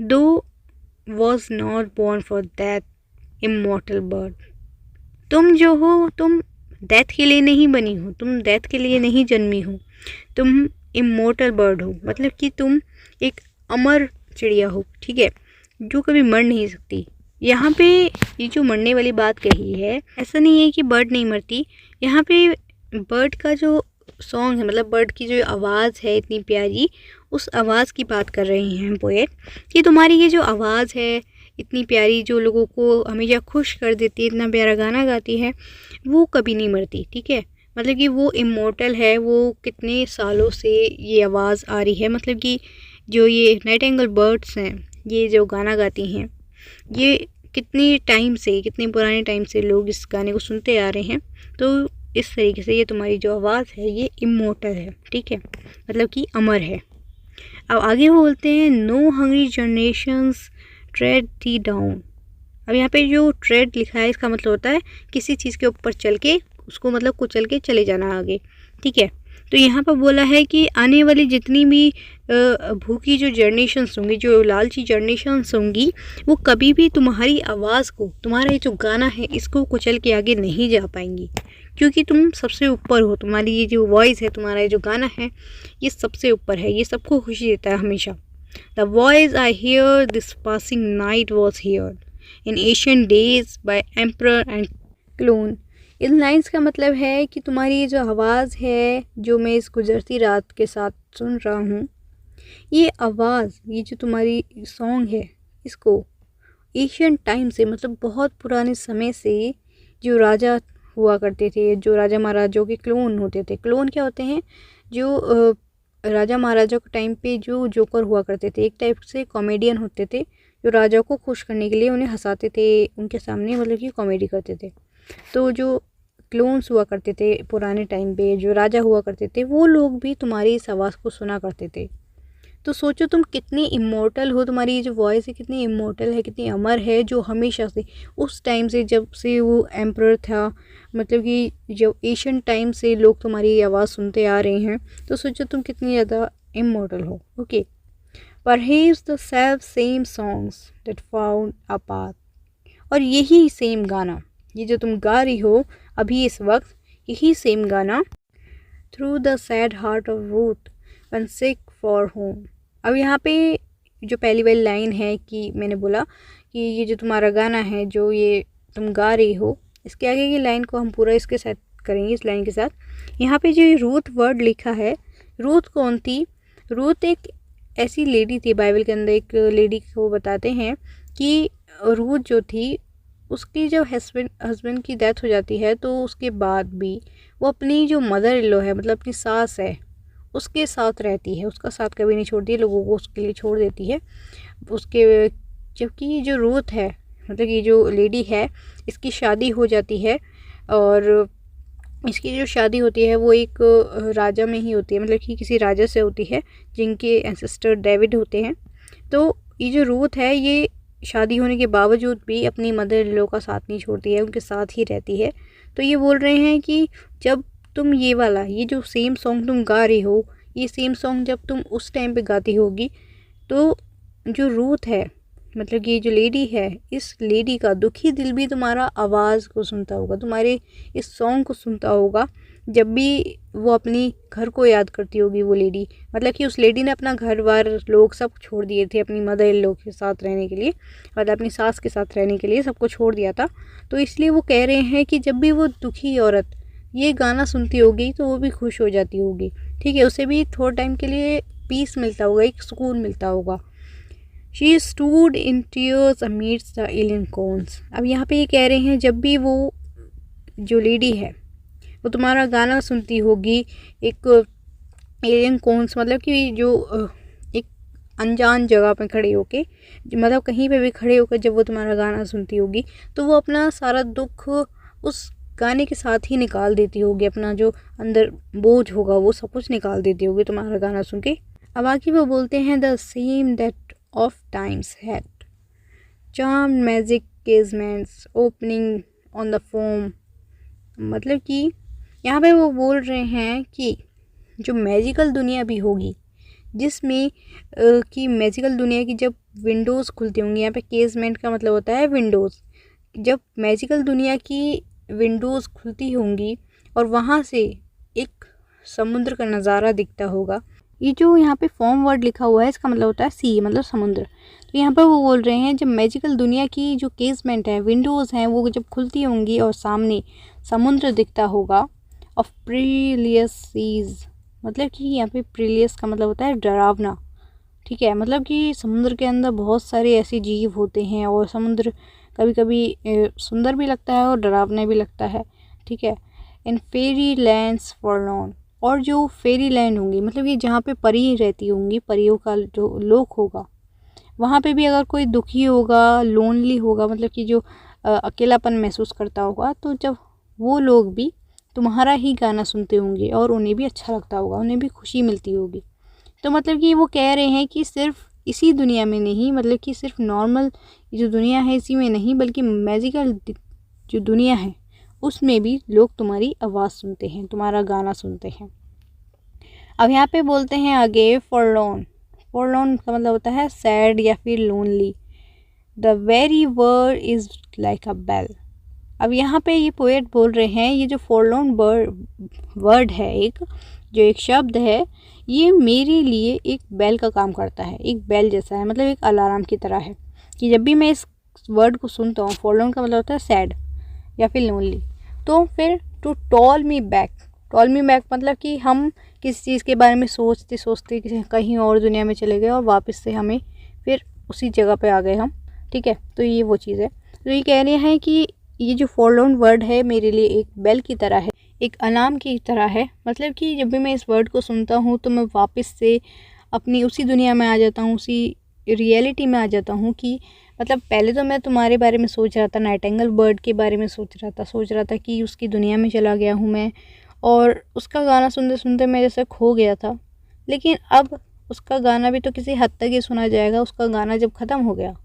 दो was not born for that immortal bird. तुम जो हो, तुम डेथ के लिए नहीं बनी हो, तुम डेथ के लिए नहीं जन्मी हो, तुम इमॉर्टल बर्ड हो, मतलब कि तुम एक अमर चिड़िया हो, ठीक है, जो कभी मर नहीं सकती। यहाँ पे ये जो मरने वाली बात कही है, ऐसा नहीं है कि बर्ड नहीं मरती। यहाँ पे बर्ड का जो सॉन्ग है, मतलब बर्ड की जो आवाज़ है इतनी प्यारी, उस आवाज़ की बात कर रहे हैं पोएट कि तुम्हारी ये जो आवाज़ है इतनी प्यारी, जो लोगों को हमेशा खुश कर देती है, इतना प्यारा गाना गाती है, वो कभी नहीं मरती, ठीक है, मतलब कि वो इमॉर्टल है। वो कितने सालों से ये आवाज़ आ रही है, मतलब कि जो ये नाइटिंगेल बर्ड्स हैं, ये जो गाना गाती हैं, ये कितने टाइम से, कितने पुराने टाइम से लोग इस गाने को सुनते आ रहे हैं। तो इस तरीके से ये तुम्हारी जो आवाज़ है ये इमॉर्टल है, ठीक है, मतलब कि अमर है। अब आगे वो बोलते हैं नो हंग्री जनरेशंस ट्रेड दी डाउन। अब यहाँ पे जो ट्रेड लिखा है इसका मतलब होता है किसी चीज़ के ऊपर चल के उसको, मतलब कुचल के चले जाना आगे, ठीक है। तो यहाँ पर बोला है कि आने वाली जितनी भी भूखी जो जनरेशन्स होंगी, जो लालची जनरेशन्स होंगी, वो कभी भी तुम्हारी आवाज़ को, तुम्हारा ये जो गाना है, इसको कुचल के आगे नहीं जा पाएंगी, क्योंकि तुम सबसे ऊपर हो। तुम्हारी ये जो वॉइस है, तुम्हारा ये जो गाना है, ये सबसे ऊपर है, ये सबको खुशी देता है हमेशा। The voice I hear this passing night was here in Asian days by emperor and clone. In lines का मतलब है कि तुम्हारी ये जो आवाज़ है, जो मैं इस गुजरती रात के साथ सुन रहा हूँ, ये आवाज़, ये जो तुम्हारी सॉन्ग है, इसको एशियन टाइम से, मतलब बहुत पुराने समय से जो राजा हुआ करते थे, जो राजा महाराजाओं के क्लोन होते थे। क्लोन क्या होते हैं? जो राजा महाराजा के टाइम पे जो जोकर हुआ करते थे, एक टाइप से कॉमेडियन होते थे, जो राजा को खुश करने के लिए उन्हें हंसाते थे उनके सामने, मतलब कि कॉमेडी करते थे। तो जो क्लोन्स हुआ करते थे पुराने टाइम पे, जो राजा हुआ करते थे, वो लोग भी तुम्हारी इस आवाज़ को सुना करते थे। तो सोचो तुम कितनी इमॉर्टल हो, तुम्हारी ये जो वॉइस है कितनी इमॉर्टल है, कितनी अमर है, जो हमेशा से, उस टाइम से, जब से वो एम्परर था, मतलब कि जब एशियन टाइम से लोग तुम्हारी आवाज़ सुनते आ रहे हैं, तो सोचो तुम कितनी ज़्यादा इमॉर्टल हो। Okay, perhaps the self same songs that found a path. और यही सेम गाना, ये जो तुम गा रही हो अभी इस वक्त, यही सेम गाना through the sad heart of Ruth one sick for home. अब यहाँ पे जो पहली वाली लाइन है कि मैंने बोला कि ये जो तुम्हारा गाना है जो ये तुम गा रही हो, इसके आगे की लाइन को हम पूरा इसके साथ करेंगे, इस लाइन के साथ। यहाँ पे जो रूथ वर्ड लिखा है, रूथ कौन थी? रूथ एक ऐसी लेडी थी, बाइबल के अंदर एक लेडी को बताते हैं कि रूथ जो थी उसकी जब हस्बैंड की डेथ हो जाती है तो उसके बाद भी वो अपनी जो मदर इन लॉ है, मतलब अपनी सास है, उसके साथ रहती है, उसका साथ कभी नहीं छोड़ती है, लोगों को उसके लिए छोड़ देती है उसके। जबकि ये जो रूथ है, मतलब ये जो लेडी है, इसकी शादी हो जाती है और इसकी जो शादी होती है वो एक राजा में ही होती है, मतलब कि किसी राजा से होती है जिनके एंसेस्टर डेविड होते हैं। तो ये जो रूथ है ये शादी होने के बावजूद भी अपनी मदर इन लॉ का साथ नहीं छोड़ती है, उनके साथ ही रहती है। तो ये बोल रहे हैं कि जब तुम ये वाला, ये जो सेम सॉन्ग तुम गा रही हो, ये सेम सॉन्ग जब तुम उस टाइम पे गाती होगी तो जो रूथ है, मतलब कि ये जो लेडी है, इस लेडी का दुखी दिल भी तुम्हारा आवाज़ को सुनता होगा, तुम्हारे इस सॉन्ग को सुनता होगा जब भी वो अपनी घर को याद करती होगी वो लेडी। मतलब कि उस लेडी ने अपना घर बार लोग सब छोड़ दिए थे अपनी मदर इन लॉ के साथ रहने के लिए, मतलब अपनी सास के साथ रहने के लिए सबको छोड़ दिया था। तो इसलिए वो कह रहे हैं कि जब भी वो दुखी औरत ये गाना सुनती होगी तो वो भी खुश हो जाती होगी, ठीक है, उसे भी थोड़ा टाइम के लिए पीस मिलता होगा, एक सुकून मिलता होगा। She stood in tears amidst the alien cones। अब यहाँ पे ये कह रहे हैं जब भी वो जो लेडी है वो तुम्हारा गाना सुनती होगी एक एलियन कोन्स, मतलब कि जो एक अनजान जगह पे खड़े होके, मतलब कहीं पे भी खड़े होकर जब वो तुम्हारा गाना सुनती होगी तो वो अपना सारा दुख उस गाने के साथ ही निकाल देती होगी, अपना जो अंदर बोझ होगा वो सब कुछ निकाल देती होगी तुम्हारा गाना सुन के। अब आगे वो बोलते हैं the same that of times had charmed magic casements opening on the foam। मतलब कि यहाँ पे वो बोल रहे हैं कि जो मैजिकल दुनिया भी होगी, जिसमें कि मैजिकल दुनिया की जब विंडोज़ खुलती होंगी, यहाँ पे केसमेंट का मतलब होता है विंडोज़, जब मैजिकल दुनिया की विंडोज़ खुलती होंगी और वहाँ से एक समुद्र का नज़ारा दिखता होगा। ये जो यहाँ पे फॉर्म वर्ड लिखा हुआ है इसका मतलब होता है सी, मतलब समुद्र। तो यहाँ पर वो बोल रहे हैं जब मैजिकल दुनिया की जो केसमेंट है, विंडोज़ हैं, वो जब खुलती होंगी और सामने समुद्र दिखता होगा ऑफ प्रीलियस सीज, मतलब कि यहाँ पे प्रीलियस का मतलब होता है डरावना, ठीक है, मतलब कि समुद्र के अंदर बहुत सारे ऐसे जीव होते हैं और समुद्र कभी कभी सुंदर भी लगता है और डरावना भी लगता है, ठीक है। इन फेरी लैंड्स फॉरलॉर्न, और जो फेरी लैंड होंगी, मतलब ये जहाँ पे परी रहती होंगी, परियों का जो लोक होगा, वहाँ पे भी अगर कोई दुखी होगा, लोनली होगा, मतलब कि जो अकेलापन महसूस करता होगा, तो जब वो लोग भी तुम्हारा ही गाना सुनते होंगे और उन्हें भी अच्छा लगता होगा, उन्हें भी खुशी मिलती होगी। तो मतलब कि वो कह रहे हैं कि सिर्फ इसी दुनिया में नहीं, मतलब कि सिर्फ नॉर्मल जो दुनिया है इसी में नहीं, बल्कि मैजिकल जो दुनिया है उसमें भी लोग तुम्हारी आवाज़ सुनते हैं, तुम्हारा गाना सुनते हैं। अब यहाँ पे बोलते हैं आगे फॉरलॉर्न। फॉरलॉर्न का मतलब होता है सैड या फिर lonely. The very word is like a bell. अब यहाँ पे ये पोएट बोल रहे हैं ये जो फॉरलॉर्न वर्ड है, एक जो एक शब्द है, ये मेरे लिए एक बेल का काम करता है, एक बेल जैसा है, मतलब एक अलार्म की तरह है कि जब भी मैं इस वर्ड को सुनता हूँ, फॉरलॉर्न का मतलब होता है सैड या फिर लोनली, तो फिर to toll me back. Toll me back मतलब कि हम किसी चीज़ के बारे में सोचते सोचते कहीं और दुनिया में चले गए और वापस से हमें फिर उसी जगह पे आ गए हम, ठीक है। तो ये वो चीज़ है। तो ये कह रहे हैं कि ये जो फॉरलॉर्न वर्ड है मेरे लिए एक बेल की तरह है, एक अलार्म की तरह है, मतलब कि जब भी मैं इस वर्ड को सुनता हूँ तो मैं वापस से अपनी उसी दुनिया में आ जाता हूँ, उसी रियलिटी में आ जाता हूँ कि मतलब पहले तो मैं तुम्हारे बारे में सोच रहा था, नाइटिंगेल बर्ड के बारे में सोच रहा था कि उसकी दुनिया में चला गया हूँ मैं और उसका गाना सुनते सुनते मैं जैसे खो गया था, लेकिन अब उसका गाना भी तो किसी हद तक ही सुना जाएगा। उसका गाना जब ख़त्म हो गया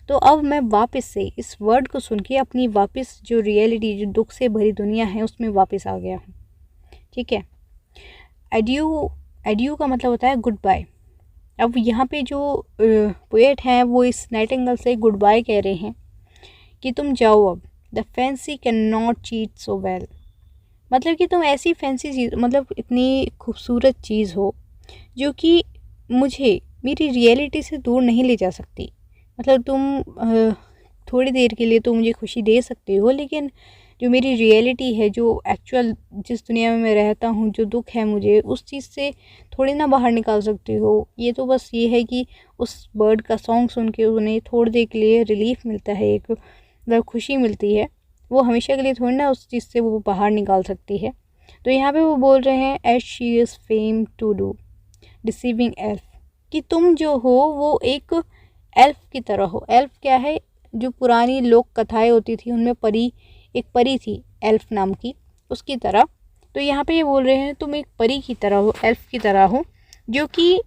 तो अब मैं वापस से इस वर्ड को सुन के अपनी वापस जो रियलिटी, जो दुख से भरी दुनिया है उसमें वापस आ गया हूँ, ठीक है। एडियो का मतलब होता है गुड बाय। अब यहाँ पे जो पोएट हैं वो इस नाइटिंगेल से गुड बाय कह रहे हैं कि तुम जाओ अब। The fancy can not cheat so well, मतलब कि तुम ऐसी फैंसी चीज़, मतलब इतनी खूबसूरत चीज़ हो जो कि मुझे मेरी रियलिटी से दूर नहीं ले जा सकती। मतलब तुम थोड़ी देर के लिए तो मुझे खुशी दे सकते हो, लेकिन जो मेरी रियलिटी है, जो एक्चुअल जिस दुनिया में मैं रहता हूँ, जो दुख है मुझे, उस चीज़ से थोड़ी ना बाहर निकाल सकती हो। ये तो बस ये है कि उस बर्ड का सॉन्ग सुन के उन्हें थोड़ी देर के लिए रिलीफ मिलता है, एक मतलब खुशी मिलती है। वो हमेशा के लिए थोड़ी ना उस चीज़ से वो बाहर निकाल सकती है। तो यहाँ पे वो बोल रहे हैं as she is famed to do deceiving elf, कि तुम जो हो वो एक एल्फ की तरह हो। एल्फ क्या है? जो पुरानी लोक कथाएं होती थी उनमें एक परी थी एल्फ नाम की, उसकी तरह। तो यहाँ पे ये बोल रहे हैं तुम एक परी की तरह हो, एल्फ की तरह हो, जो कि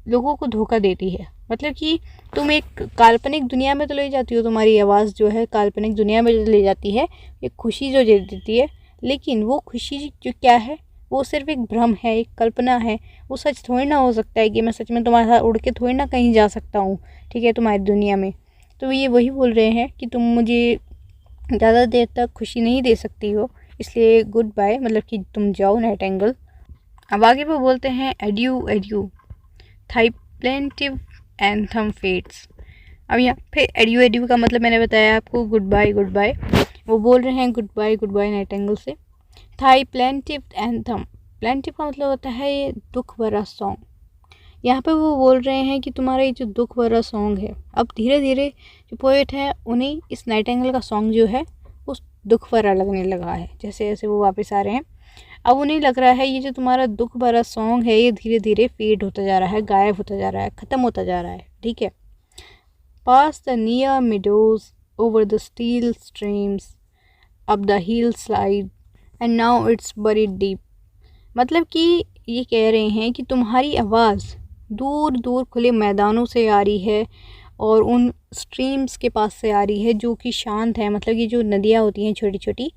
लोगों को धोखा देती है। मतलब कि तुम एक काल्पनिक दुनिया में तो ले जाती हो, तुम्हारी आवाज़ जो है काल्पनिक दुनिया में ले जाती है, एक खुशी जो दे देती है, लेकिन वो खुशी जो क्या है, वो सिर्फ एक भ्रम है, एक कल्पना है। वो सच थोड़ी ना हो सकता है कि मैं सच में तुम्हारे साथ उड़ के थोड़ी ना कहीं जा सकता हूँ, ठीक है, तुम्हारी दुनिया में। तो ये वही बोल रहे हैं कि तुम मुझे ज़्यादा देर तक खुशी नहीं दे सकती हो, इसलिए गुड बाय, मतलब कि तुम जाओ नाइटिंगेल। अब आगे वो बोलते हैं adieu adieu thy plaintive anthem fades. अब यहाँ पे एड्यू एड्यू का मतलब मैंने बताया आपको, गुड बाय गुड बाय। वो बोल रहे हैं गुड बाय नाइटिंगेल से। थाई प्लेंटिव एंथम, प्लेंटिव का मतलब होता है ये दुख भरा सॉन्ग। यहाँ पे वो बोल रहे हैं कि तुम्हारा ये जो दुख भरा सॉन्ग है, अब धीरे धीरे जो पोएट है उन्हें इस नाइटिंगेल का सॉन्ग जो है उस दुख भरा लगने लगा है। जैसे जैसे वो वापस आ रहे हैं, अब उन्हें लग रहा है ये जो तुम्हारा दुख भरा सॉन्ग है ये धीरे धीरे फेड होता जा रहा है, गायब होता जा रहा है, ख़त्म होता जा रहा है, ठीक है। Past the near meadows over the still streams up the hill slide and now it's buried deep. मतलब कि ये कह रहे हैं कि तुम्हारी आवाज़ दूर दूर खुले मैदानों से आ रही है और उन स्ट्रीम्स के पास से आ रही है जो कि शांत है। मतलब कि जो नदियाँ होती हैं छोटी छोटी,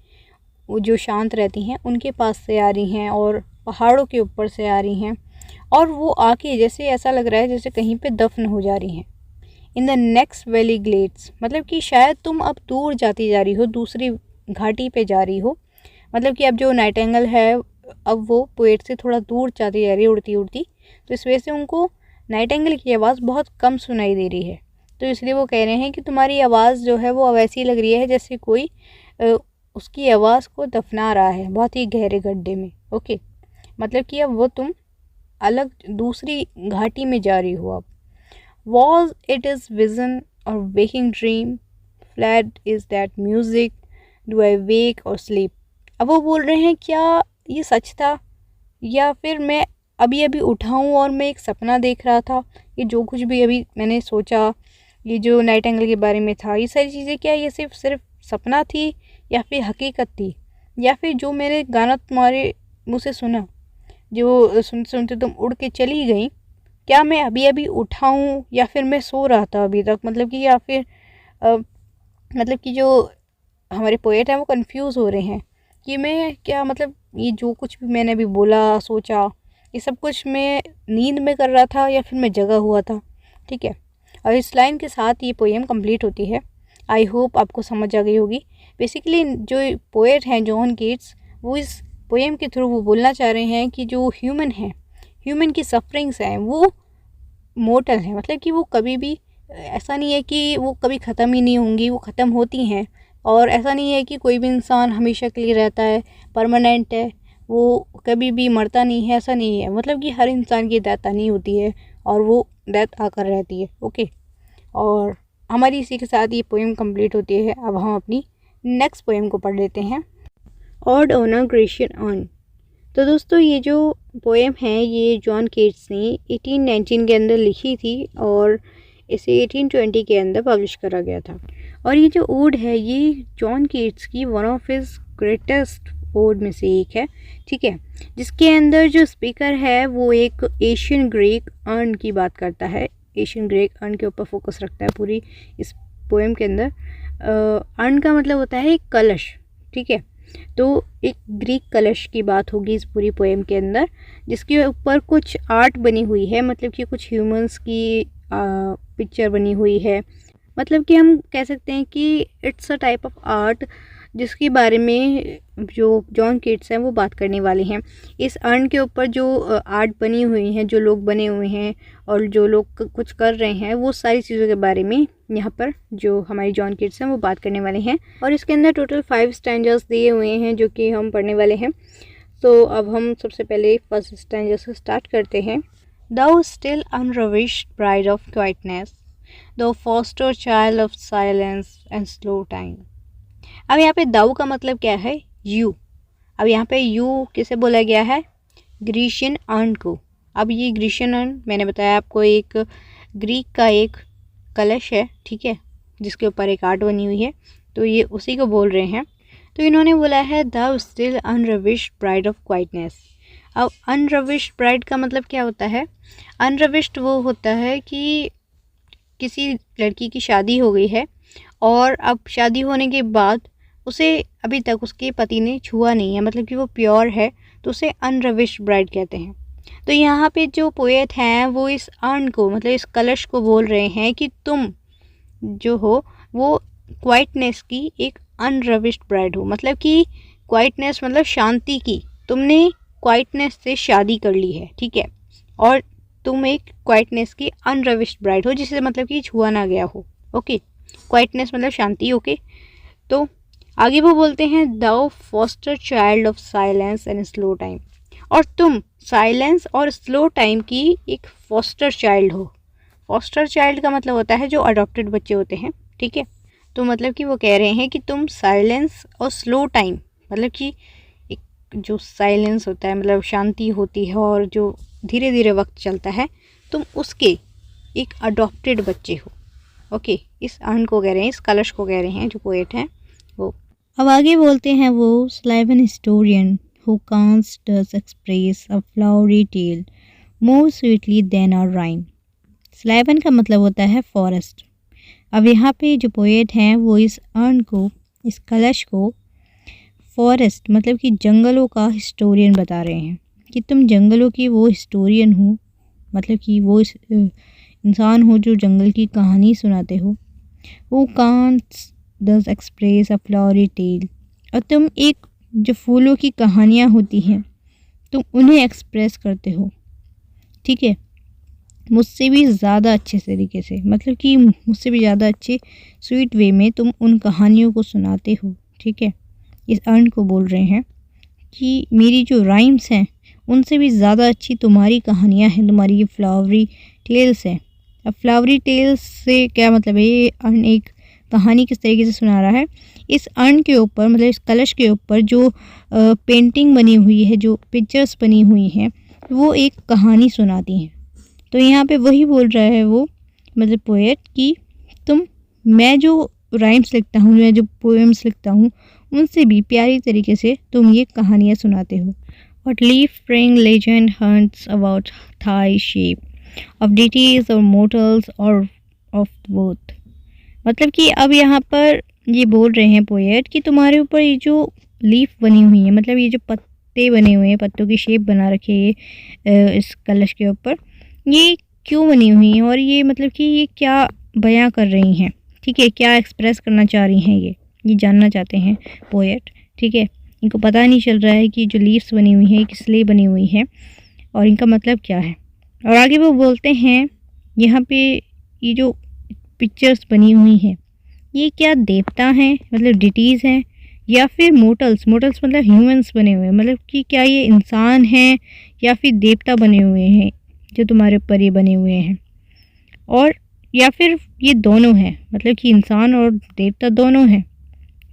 वो जो शांत रहती हैं उनके पास से आ रही हैं और पहाड़ों के ऊपर से आ रही हैं, और वो आके जैसे ऐसा लग रहा है जैसे कहीं पे दफन हो जा रही हैं। In the next valley glades, मतलब कि शायद तुम अब दूर जाती जा रही हो, दूसरी घाटी पे जा रही हो। मतलब कि अब जो नाइटिंगेल है अब वो पोएट से थोड़ा दूर जाती जा रही है उड़ती उड़ती, तो इस वजह से उनको नाइटिंगेल की आवाज़ बहुत कम सुनाई दे रही है। तो इसलिए वो कह रहे हैं कि तुम्हारी आवाज़ जो है वो अब ऐसी लग रही है जैसे कोई उसकी आवाज़ को दफना रहा है बहुत ही गहरे गड्ढे में। ओके, मतलब कि अब वो तुम अलग दूसरी घाटी में जा रही हो। अब was it is vision or waking dream, fled is that music, do I wake or sleep. अब वो बोल रहे हैं क्या ये सच था, या फिर मैं अभी अभी उठा हूँ और मैं एक सपना देख रहा था। ये जो कुछ भी अभी मैंने सोचा, ये जो नाइटिंगेल के बारे में था, ये सारी चीज़ें क्या ये सिर्फ सपना थी या फिर हकीकत थी, या फिर जो मैंने गाना तुम्हारे मुँह से सुना, जो सुनते सुनते तुम उड़ के चली गई, क्या मैं अभी अभी उठा हूँ या फिर मैं सो रहा था अभी तक। मतलब कि या फिर मतलब कि जो हमारे पोएट हैं वो कंफ्यूज हो रहे हैं कि मैं क्या, मतलब ये जो कुछ भी मैंने अभी बोला सोचा ये सब कुछ मैं नींद में कर रहा था या फिर मैं जगा हुआ था, ठीक है। और इस लाइन के साथ ये पोएम कंप्लीट होती है। आई होप आपको समझ आ गई होगी। बेसिकली जो पोएट हैं जॉन कीट्स, वो इस पोएम के थ्रू वो बोलना चाह रहे हैं कि जो ह्यूमन है, ह्यूमन की सफरिंग्स हैं वो मोर्टल हैं। मतलब कि वो कभी भी ऐसा नहीं है कि वो कभी ख़त्म ही नहीं होंगी, वो ख़त्म होती हैं। और ऐसा नहीं है कि कोई भी इंसान हमेशा के लिए रहता है, परमानेंट है, वो कभी भी मरता नहीं है, ऐसा नहीं है। मतलब कि हर इंसान की डेथ आनी होती है और वो डेथ आकर रहती है। ओके, और हमारी इसी के साथ ये पोएम कंप्लीट होती है। अब हम अपनी नेक्स्ट पोएम को पढ़ लेते हैं, odd on a Grecian earn. तो दोस्तों ये जो पोएम है ये जॉन कीट्स ने 1819 के अंदर लिखी थी और इसे 1820 के अंदर पब्लिश करा गया था। और ये जो ओड है ये जॉन कीट्स की one of his greatest ode में से एक है, ठीक है, जिसके अंदर जो स्पीकर है वो एक एशियन ग्रीक अर्न की बात करता है। एशियन ग्रीक अर्न के ऊपर फोकस रखता है पूरी इस पोएम के अंदर। अर्न का मतलब होता है एक कलश, ठीक है। तो एक ग्रीक कलश की बात होगी इस पूरी पोएम के अंदर, जिसके ऊपर कुछ आर्ट बनी हुई है। मतलब कि कुछ ह्यूमंस की पिक्चर बनी हुई है। मतलब कि हम कह सकते हैं कि it's a type of art जिसके बारे में जो जॉन कीट्स हैं वो बात करने वाले हैं। इस अर्न के ऊपर जो आर्ट बनी हुई हैं, जो लोग बने हुए हैं और जो लोग कुछ कर रहे हैं, वो सारी चीज़ों के बारे में यहाँ पर जो हमारी जॉन कीट्स हैं वो बात करने वाले हैं। और इसके अंदर टोटल 5 स्टैंजर्स दिए हुए हैं जो कि हम पढ़ने वाले हैं। तो अब हम सबसे पहले फर्स्ट स्टैंजर से स्टार्ट करते हैं। Thou still unravished bride of quietness, thou foster child of silence and slow time। अब यहाँ पे दाऊ का मतलब क्या है? यू। अब यहाँ पे यू किसे बोला गया है? ग्रीशियन अर्न को। अब ये ग्रीशियन अर्न मैंने बताया आपको एक ग्रीक का एक कलश है, ठीक है, जिसके ऊपर एक आर्ट बनी हुई है, तो ये उसी को बोल रहे हैं। तो इन्होंने बोला है दाऊ स्टिल अनरविश्ड ब्राइड ऑफ क्वाइटनेस। अब अनरविश्ड ब्राइड का मतलब क्या होता है? अनरविश्ड वो होता है कि किसी लड़की की शादी हो गई है और अब शादी होने के बाद उसे अभी तक उसके पति ने छुआ नहीं है, मतलब कि वो प्योर है, तो उसे अनरविश्ड ब्राइड कहते हैं। तो यहाँ पे जो पोएट हैं वो इस अर्न को, मतलब इस कलश को बोल रहे हैं कि तुम जो हो वो क्वाइटनेस की एक अनरविश्ड ब्राइड हो। मतलब कि क्वाइटनेस मतलब शांति की, तुमने क्वाइटनेस से शादी कर ली है, ठीक है, और तुम एक क्वाइटनेस की अनरविश्ड ब्राइड हो, जिससे मतलब कि छुआ ना गया हो। ओके, क्वाइटनेस मतलब शांति। ओके, तो आगे वो बोलते हैं thou foster child of silence and slow time. और तुम साइलेंस और स्लो टाइम की एक फॉस्टर चाइल्ड हो। फॉस्टर चाइल्ड का मतलब होता है जो अडॉप्टेड बच्चे होते हैं, ठीक है। तो मतलब कि वो कह रहे हैं कि तुम साइलेंस और स्लो टाइम, मतलब कि एक जो साइलेंस होता है मतलब शांति होती है और जो धीरे धीरे वक्त चलता है, तुम उसके एक अडॉप्टेड बच्चे हो। ओके, इस अर्न को कह रहे हैं, इस कलश को कह रहे हैं जो पोएट हैं वो। अब आगे बोलते हैं वो स्लाइवन historian who can't does express a flowery tale more sweetly than a rhyme। स्लाइवन का मतलब होता है फॉरेस्ट। अब यहाँ पे जो पोएट हैं वो इस अर्न को, इस कलश को फॉरेस्ट मतलब कि जंगलों का हिस्टोरियन बता रहे हैं कि तुम जंगलों की वो हिस्टोरियन हो, मतलब कि वो इंसान हो जो जंगल की कहानी सुनाते हो। who can't does express a flowery tale, और तुम एक जो फूलों की कहानियाँ होती हैं तुम उन्हें एक्सप्रेस करते हो, ठीक है, मुझसे भी ज़्यादा अच्छे तरीके से, मतलब कि मुझसे भी ज़्यादा अच्छे स्वीट वे में तुम उन कहानियों को सुनाते हो, ठीक है। इस अर्न को बोल रहे हैं कि मेरी जो राइम्स हैं उनसे भी ज़्यादा अच्छी तुम्हारी कहानियाँ हैं, तुम्हारी ये फ्लावरी टेल्स हैं। अब फ्लावरी टेल्स से क्या मतलब है? ये अर्न एक कहानी किस तरीके से सुना रहा है। इस अर्न के ऊपर, मतलब इस कलश के ऊपर जो पेंटिंग बनी हुई है, जो पिक्चर्स बनी हुई हैं, वो एक कहानी सुनाती हैं। तो यहाँ पे वही बोल रहा है वो, मतलब पोएट, कि मैं जो राइम्स लिखता हूँ, मैं जो पोएम्स लिखता हूँ, उनसे भी प्यारी तरीके से तुम ये कहानियाँ सुनाते हो। What leaf-spring legend hunts about thy shape of deities or mortals or of both। मतलब कि अब यहाँ पर ये बोल रहे हैं पोएट कि तुम्हारे ऊपर ये जो लीफ बनी हुई है, मतलब ये जो पत्ते बने हुए हैं, पत्तों की शेप बना रखी है इस कलश के ऊपर, ये क्यों बनी हुई हैं और ये मतलब कि ये क्या बयां कर रही हैं, ठीक है, क्या एक्सप्रेस करना चाह रही हैं, ये जानना चाहते हैं पोएट, ठीक है। इनको पता नहीं चल रहा है कि जो लीव्स बनी हुई हैं किस लिए बनी हुई हैं और इनका मतलब क्या है। और आगे वो बोलते हैं यहाँ पे ये जो पिक्चर्स बनी हुई हैं ये क्या देवता हैं, मतलब डिटीज़ हैं, या फिर मोटल्स मतलब ह्यूमंस बने हुए हैं, मतलब कि क्या ये इंसान हैं या फिर देवता बने हुए हैं जो तुम्हारे ऊपर ये बने हुए हैं, और या फिर ये दोनों हैं, मतलब कि इंसान और देवता दोनों हैं,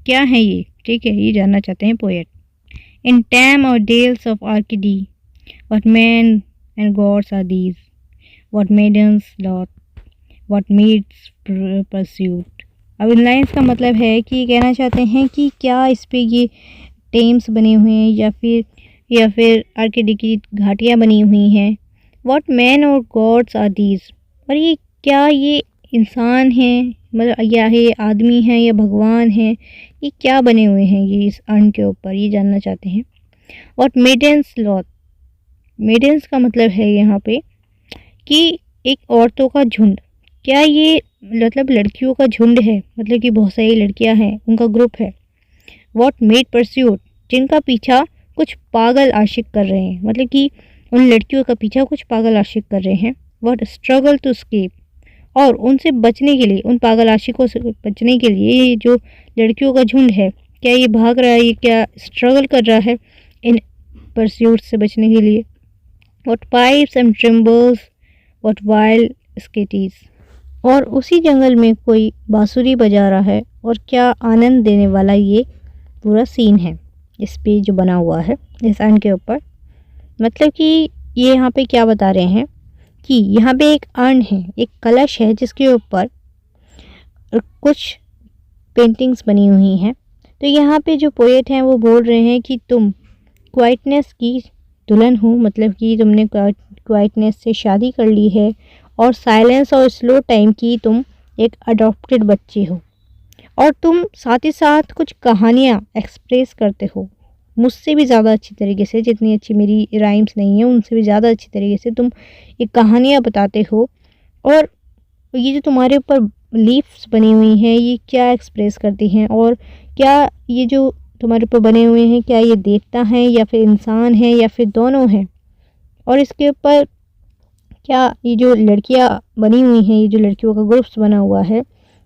क्या है ये, ठीक है, ये जानना चाहते हैं poet. In Tempe or dales of Arcady what man and gods are these, what maidens loth, what meets pursuit. अब इन लाइन्स का मतलब है कि कहना चाहते हैं कि क्या इस पे ये टेम्स बने हुए हैं या फिर आर्किडी की घाटियाँ बनी हुई हैं। व्हाट मैन और गॉड्स आर दीज, और ये क्या ये इंसान हैं, मतलब या ये आदमी हैं या भगवान हैं, ये क्या बने हुए हैं ये इस अर्न के ऊपर, ये जानना चाहते हैं। व्हाट मेडेंस लॉट, मेडेंस का मतलब है यहाँ पे कि एक औरतों का झुंड, क्या ये मतलब लड़कियों का झुंड है, मतलब कि बहुत सारी लड़कियां हैं, उनका ग्रुप है। व्हाट मेड परस्यूट, जिनका पीछा कुछ पागल आशिक कर रहे हैं, मतलब कि उन लड़कियों का पीछा कुछ पागल आशिक कर रहे हैं। व्हाट स्ट्रगल टू एस्केप, और उनसे बचने के लिए, उन पागल आशिकों से बचने के लिए ये जो लड़कियों का झुंड है, क्या ये भाग रहा है, ये क्या स्ट्रगल कर रहा है इन परस्यूट से बचने के लिए। What pipes and timbrels, what wild ecstasies, और उसी जंगल में कोई बांसुरी बजा रहा है, और क्या आनंद देने वाला ये पूरा सीन है इस पे जो बना हुआ है इस एंड के ऊपर। मतलब कि ये यहाँ पे क्या बता रहे हैं कि यहाँ पे एक अर्न है, एक कलश है जिसके ऊपर कुछ पेंटिंग्स बनी हुई हैं। तो यहाँ पे जो पोएट हैं वो बोल रहे हैं कि तुम क्वाइटनेस की दुल्हन हो, मतलब कि तुमने क्वाइटनेस से शादी कर ली है, और साइलेंस और स्लो टाइम की तुम एक अडॉप्टेड बच्ची हो, और तुम साथ ही साथ कुछ कहानियाँ एक्सप्रेस करते हो मुझसे भी ज़्यादा अच्छी तरीके से, जितनी अच्छी मेरी राइम्स नहीं है उनसे भी ज़्यादा अच्छी तरीके से तुम ये कहानियाँ बताते हो। और ये जो तुम्हारे ऊपर लीफ्स बनी हुई हैं ये क्या एक्सप्रेस करती हैं, और क्या ये जो तुम्हारे ऊपर बने हुए हैं क्या ये देवता हैं या फिर इंसान हैं या फिर दोनों हैं। और इसके ऊपर क्या ये जो लड़कियां बनी हुई हैं, ये जो लड़कियों का ग्रुप्स बना हुआ है,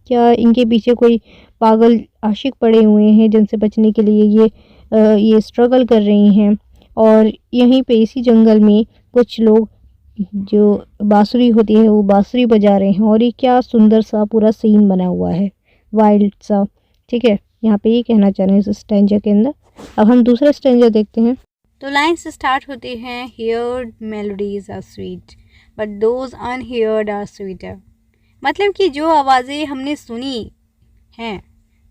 क्या इनके पीछे कोई पागल आशिक पड़े हुए हैं जिनसे बचने के लिए ये स्ट्रगल कर रही हैं। और यहीं पे इसी जंगल में कुछ लोग जो बांसुरी होती है वो बांसुरी बजा रहे हैं, और ये क्या सुंदर सा पूरा सीन बना हुआ है, वाइल्ड सा। ठीक है, यहाँ पे ये कहना चाह रहे हैं इस स्टैंजा के अंदर। अब हम दूसरा स्टैंजा देखते हैं। तो लाइन्स स्टार्ट होते हैं, heard melodies are sweet but those unheard are sweeter. मतलब कि जो आवाज़ें हमने सुनी हैं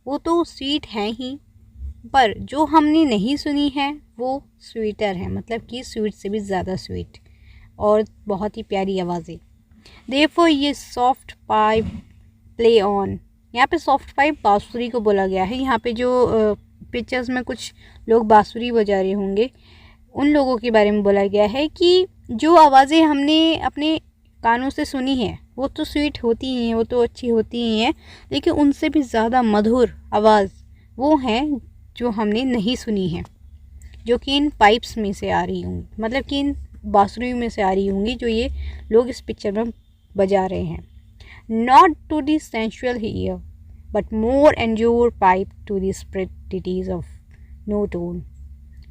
वो तो स्वीट हैं ही, पर जो हमने नहीं सुनी है वो स्वीटर है, मतलब कि स्वीट से भी ज़्यादा स्वीट और बहुत ही प्यारी आवाज़ें। देयरफॉर ये सॉफ्ट पाइप प्ले ऑन, यहाँ पे सॉफ्ट पाइप बांसुरी को बोला गया है। यहाँ पे जो पिक्चर्स में कुछ लोग बांसुरी बजा रहे होंगे उन लोगों के बारे में बोला गया है कि जो आवाज़ें हमने अपने कानों से सुनी है वो तो स्वीट होती ही हैं, वो तो अच्छी होती ही हैं, लेकिन उनसे भी ज़्यादा मधुर आवाज़ वो हैं जो हमने नहीं सुनी है, जो कि इन पाइप्स में से आ रही होंगी, मतलब कि इन बांसुरी में से आ रही होंगी जो ये लोग इस पिक्चर में बजा रहे हैं। Not to the sensual ear but more endeared pipe to the spirit ditties of no tone.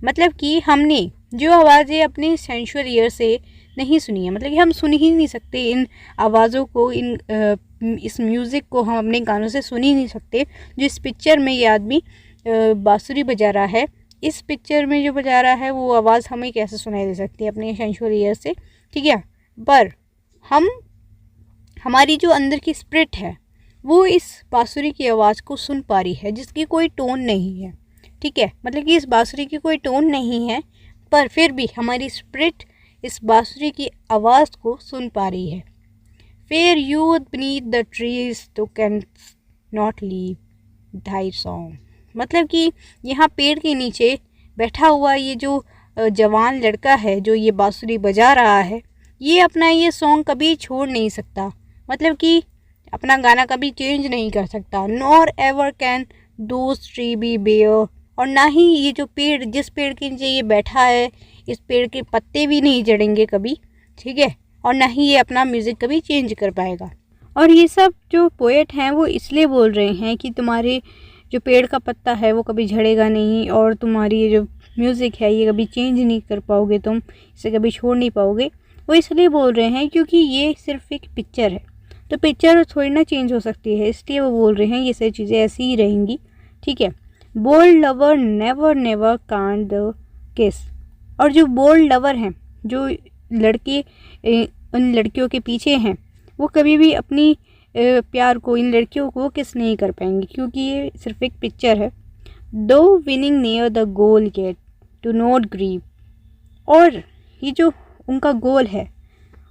मतलब कि हमने जो आवाज़ें अपने सेंशुअल ईयर से नहीं सुनी है, मतलब कि हम सुन ही नहीं सकते इन आवाज़ों को, इस म्यूज़िक को हम अपने कानों से सुन ही नहीं सकते। जो इस पिक्चर में ये आदमी बांसुरी बजा रहा है, इस पिक्चर में जो बजा रहा है वो आवाज़ हमें कैसे सुनाई दे सकती है अपने सेंशुअल ईयर से, ठीक है। पर हमारी जो अंदर की स्पिरिट है वो इस बांसुरी की आवाज़ को सुन पा रही है, जिसकी कोई टोन नहीं है, ठीक है। मतलब कि इस बांसुरी की कोई टोन नहीं है, पर फिर भी हमारी स्पिरिट इस बांसुरी की आवाज़ को सुन पा रही है। Fair youth beneath the trees thou cannot leave thy song. मतलब कि यहाँ पेड़ के नीचे बैठा हुआ ये जो जवान लड़का है जो ये बांसुरी बजा रहा है, ये अपना ये सॉन्ग कभी छोड़ नहीं सकता, मतलब कि अपना गाना कभी चेंज नहीं कर सकता। Nor ever can those tree be bare, और ना ही ये जो पेड़, जिस पेड़ के नीचे ये बैठा है, इस पेड़ के पत्ते भी नहीं जड़ेंगे कभी, ठीक है, और ना ही ये अपना म्यूज़िक कभी चेंज कर पाएगा। और ये सब जो पोएट हैं वो इसलिए बोल रहे हैं कि तुम्हारे जो पेड़ का पत्ता है वो कभी झड़ेगा नहीं, और तुम्हारी ये जो म्यूज़िक है ये कभी चेंज नहीं कर पाओगे, तुम इसे कभी छोड़ नहीं पाओगे। वो इसलिए बोल रहे हैं क्योंकि ये सिर्फ एक पिक्चर है, तो पिक्चर थोड़ी ना चेंज हो सकती है, इसलिए वो बोल रहे हैं ये सारी चीज़ें ऐसी ही रहेंगी, ठीक है। Bold lover never never canst thou kiss, और जो बोल्ड लवर हैं, जो लड़के उन लड़कियों के पीछे हैं, वो कभी भी अपनी प्यार को, इन लड़कियों को किस नहीं कर पाएंगे, क्योंकि ये सिर्फ एक पिक्चर है। Though winning near the goal yet do not grieve, और ये जो उनका गोल है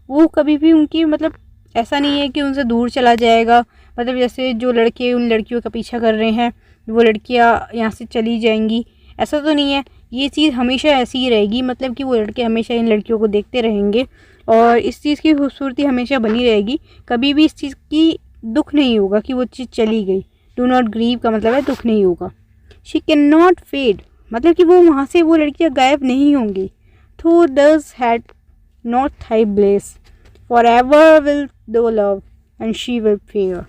वो कभी भी उनकी, मतलब ऐसा नहीं है कि उनसे दूर चला जाएगा, मतलब जैसे जो लड़के उन लड़कियों का पीछा कर रहे हैं वो लड़कियां यहाँ से चली जाएंगी, ऐसा तो नहीं है। ये चीज़ हमेशा ऐसी ही रहेगी, मतलब कि वो लड़के हमेशा इन लड़कियों को देखते रहेंगे और इस चीज़ की खूबसूरती हमेशा बनी रहेगी, कभी भी इस चीज़ की दुख नहीं होगा कि वो चीज़ चली गई। डू नॉट ग्रीव का मतलब है दुख नहीं होगा, शी कैन नॉट फेड, मतलब कि वो वहाँ से वो लड़कियाँ गायब नहीं होंगी। Though does had not thy bliss for ever will thou love and she will fair,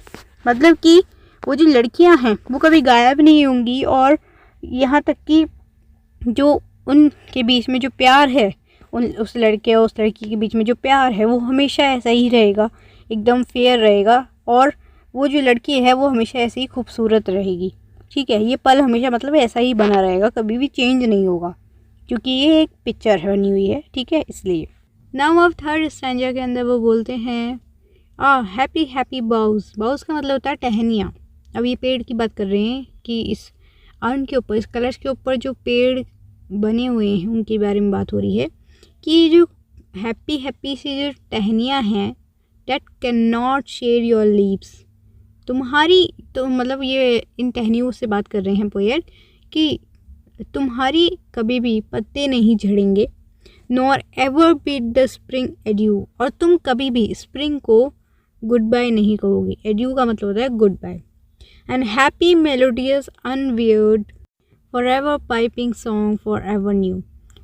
मतलब कि वो जो लड़कियां हैं वो कभी गायब नहीं होंगी, और यहाँ तक कि जो उनके बीच में जो प्यार है, उस लड़के और उस लड़की के बीच में जो प्यार है वो हमेशा ऐसा ही रहेगा, एकदम फेयर रहेगा, और वो जो लड़की है वो हमेशा ऐसे ही खूबसूरत रहेगी। ठीक है, ये पल हमेशा मतलब ऐसा ही बना रहेगा, कभी भी चेंज नहीं होगा, क्योंकि ये एक पिक्चर बनी हुई है। ठीक है, इसलिए नाउ ऑफ थर्ड स्टैंजा के अंदर वो बोलते हैं हैप्पी हैप्पी बाउज। बाउज का मतलब होता है टहनियाँ। अब ये पेड़ की बात कर रहे हैं कि इस अर्न के ऊपर, इस कलश के ऊपर जो पेड़ बने हुए हैं उनके बारे में बात हो रही है कि जो हैप्पी हैप्पी सी जो टहनियाँ हैं, date can not share your leaves, तुम्हारी, तो मतलब ये इन टहनियों से बात कर रहे हैं पोएट कि तुम्हारी कभी भी पत्ते नहीं झड़ेंगे, nor ever bid the spring adieu, और तुम कभी भी स्प्रिंग को गुड बाय नहीं कहोगे। एड्यू का मतलब होता है goodbye. And happy melodious unwearied for ever piping song for ever new,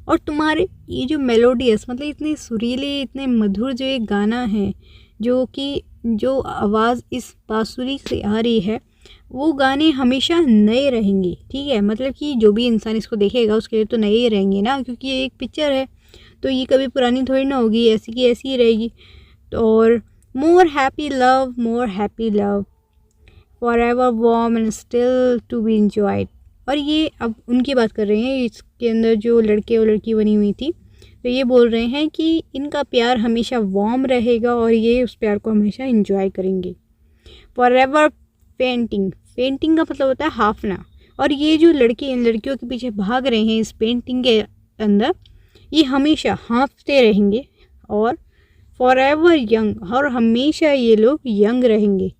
और तुम्हारे ये जो मेलोडियस मतलब इतने सुरीले, इतने मधुर जो एक गाना है, जो कि जो आवाज़ इस बांसुरी से आ रही है, वो गाने हमेशा नए रहेंगे। ठीक है, मतलब कि जो भी इंसान इसको देखेगा उसके लिए तो नए ही रहेंगे ना, क्योंकि ये एक पिक्चर है तो ये कभी पुरानी थोड़ी ना होगी, ऐसी की ऐसी ही रहेगी। और more happy love for ever warm and still to be enjoyed, और ये अब उनकी बात कर रहे हैं, इसके अंदर जो लड़के और लड़की बनी हुई थी, तो ये बोल रहे हैं कि इनका प्यार हमेशा वार्म रहेगा और ये उस प्यार को हमेशा इंजॉय करेंगे। फॉर एवर पेंटिंग, पेंटिंग का मतलब होता है हाँफना, और ये जो लड़के इन लड़कियों के पीछे भाग रहे हैं इस पेंटिंग के अंदर, ये हमेशा हाँफते रहेंगे। और फॉर एवर यंग, और हमेशा ये लोग यंग रहेंगे।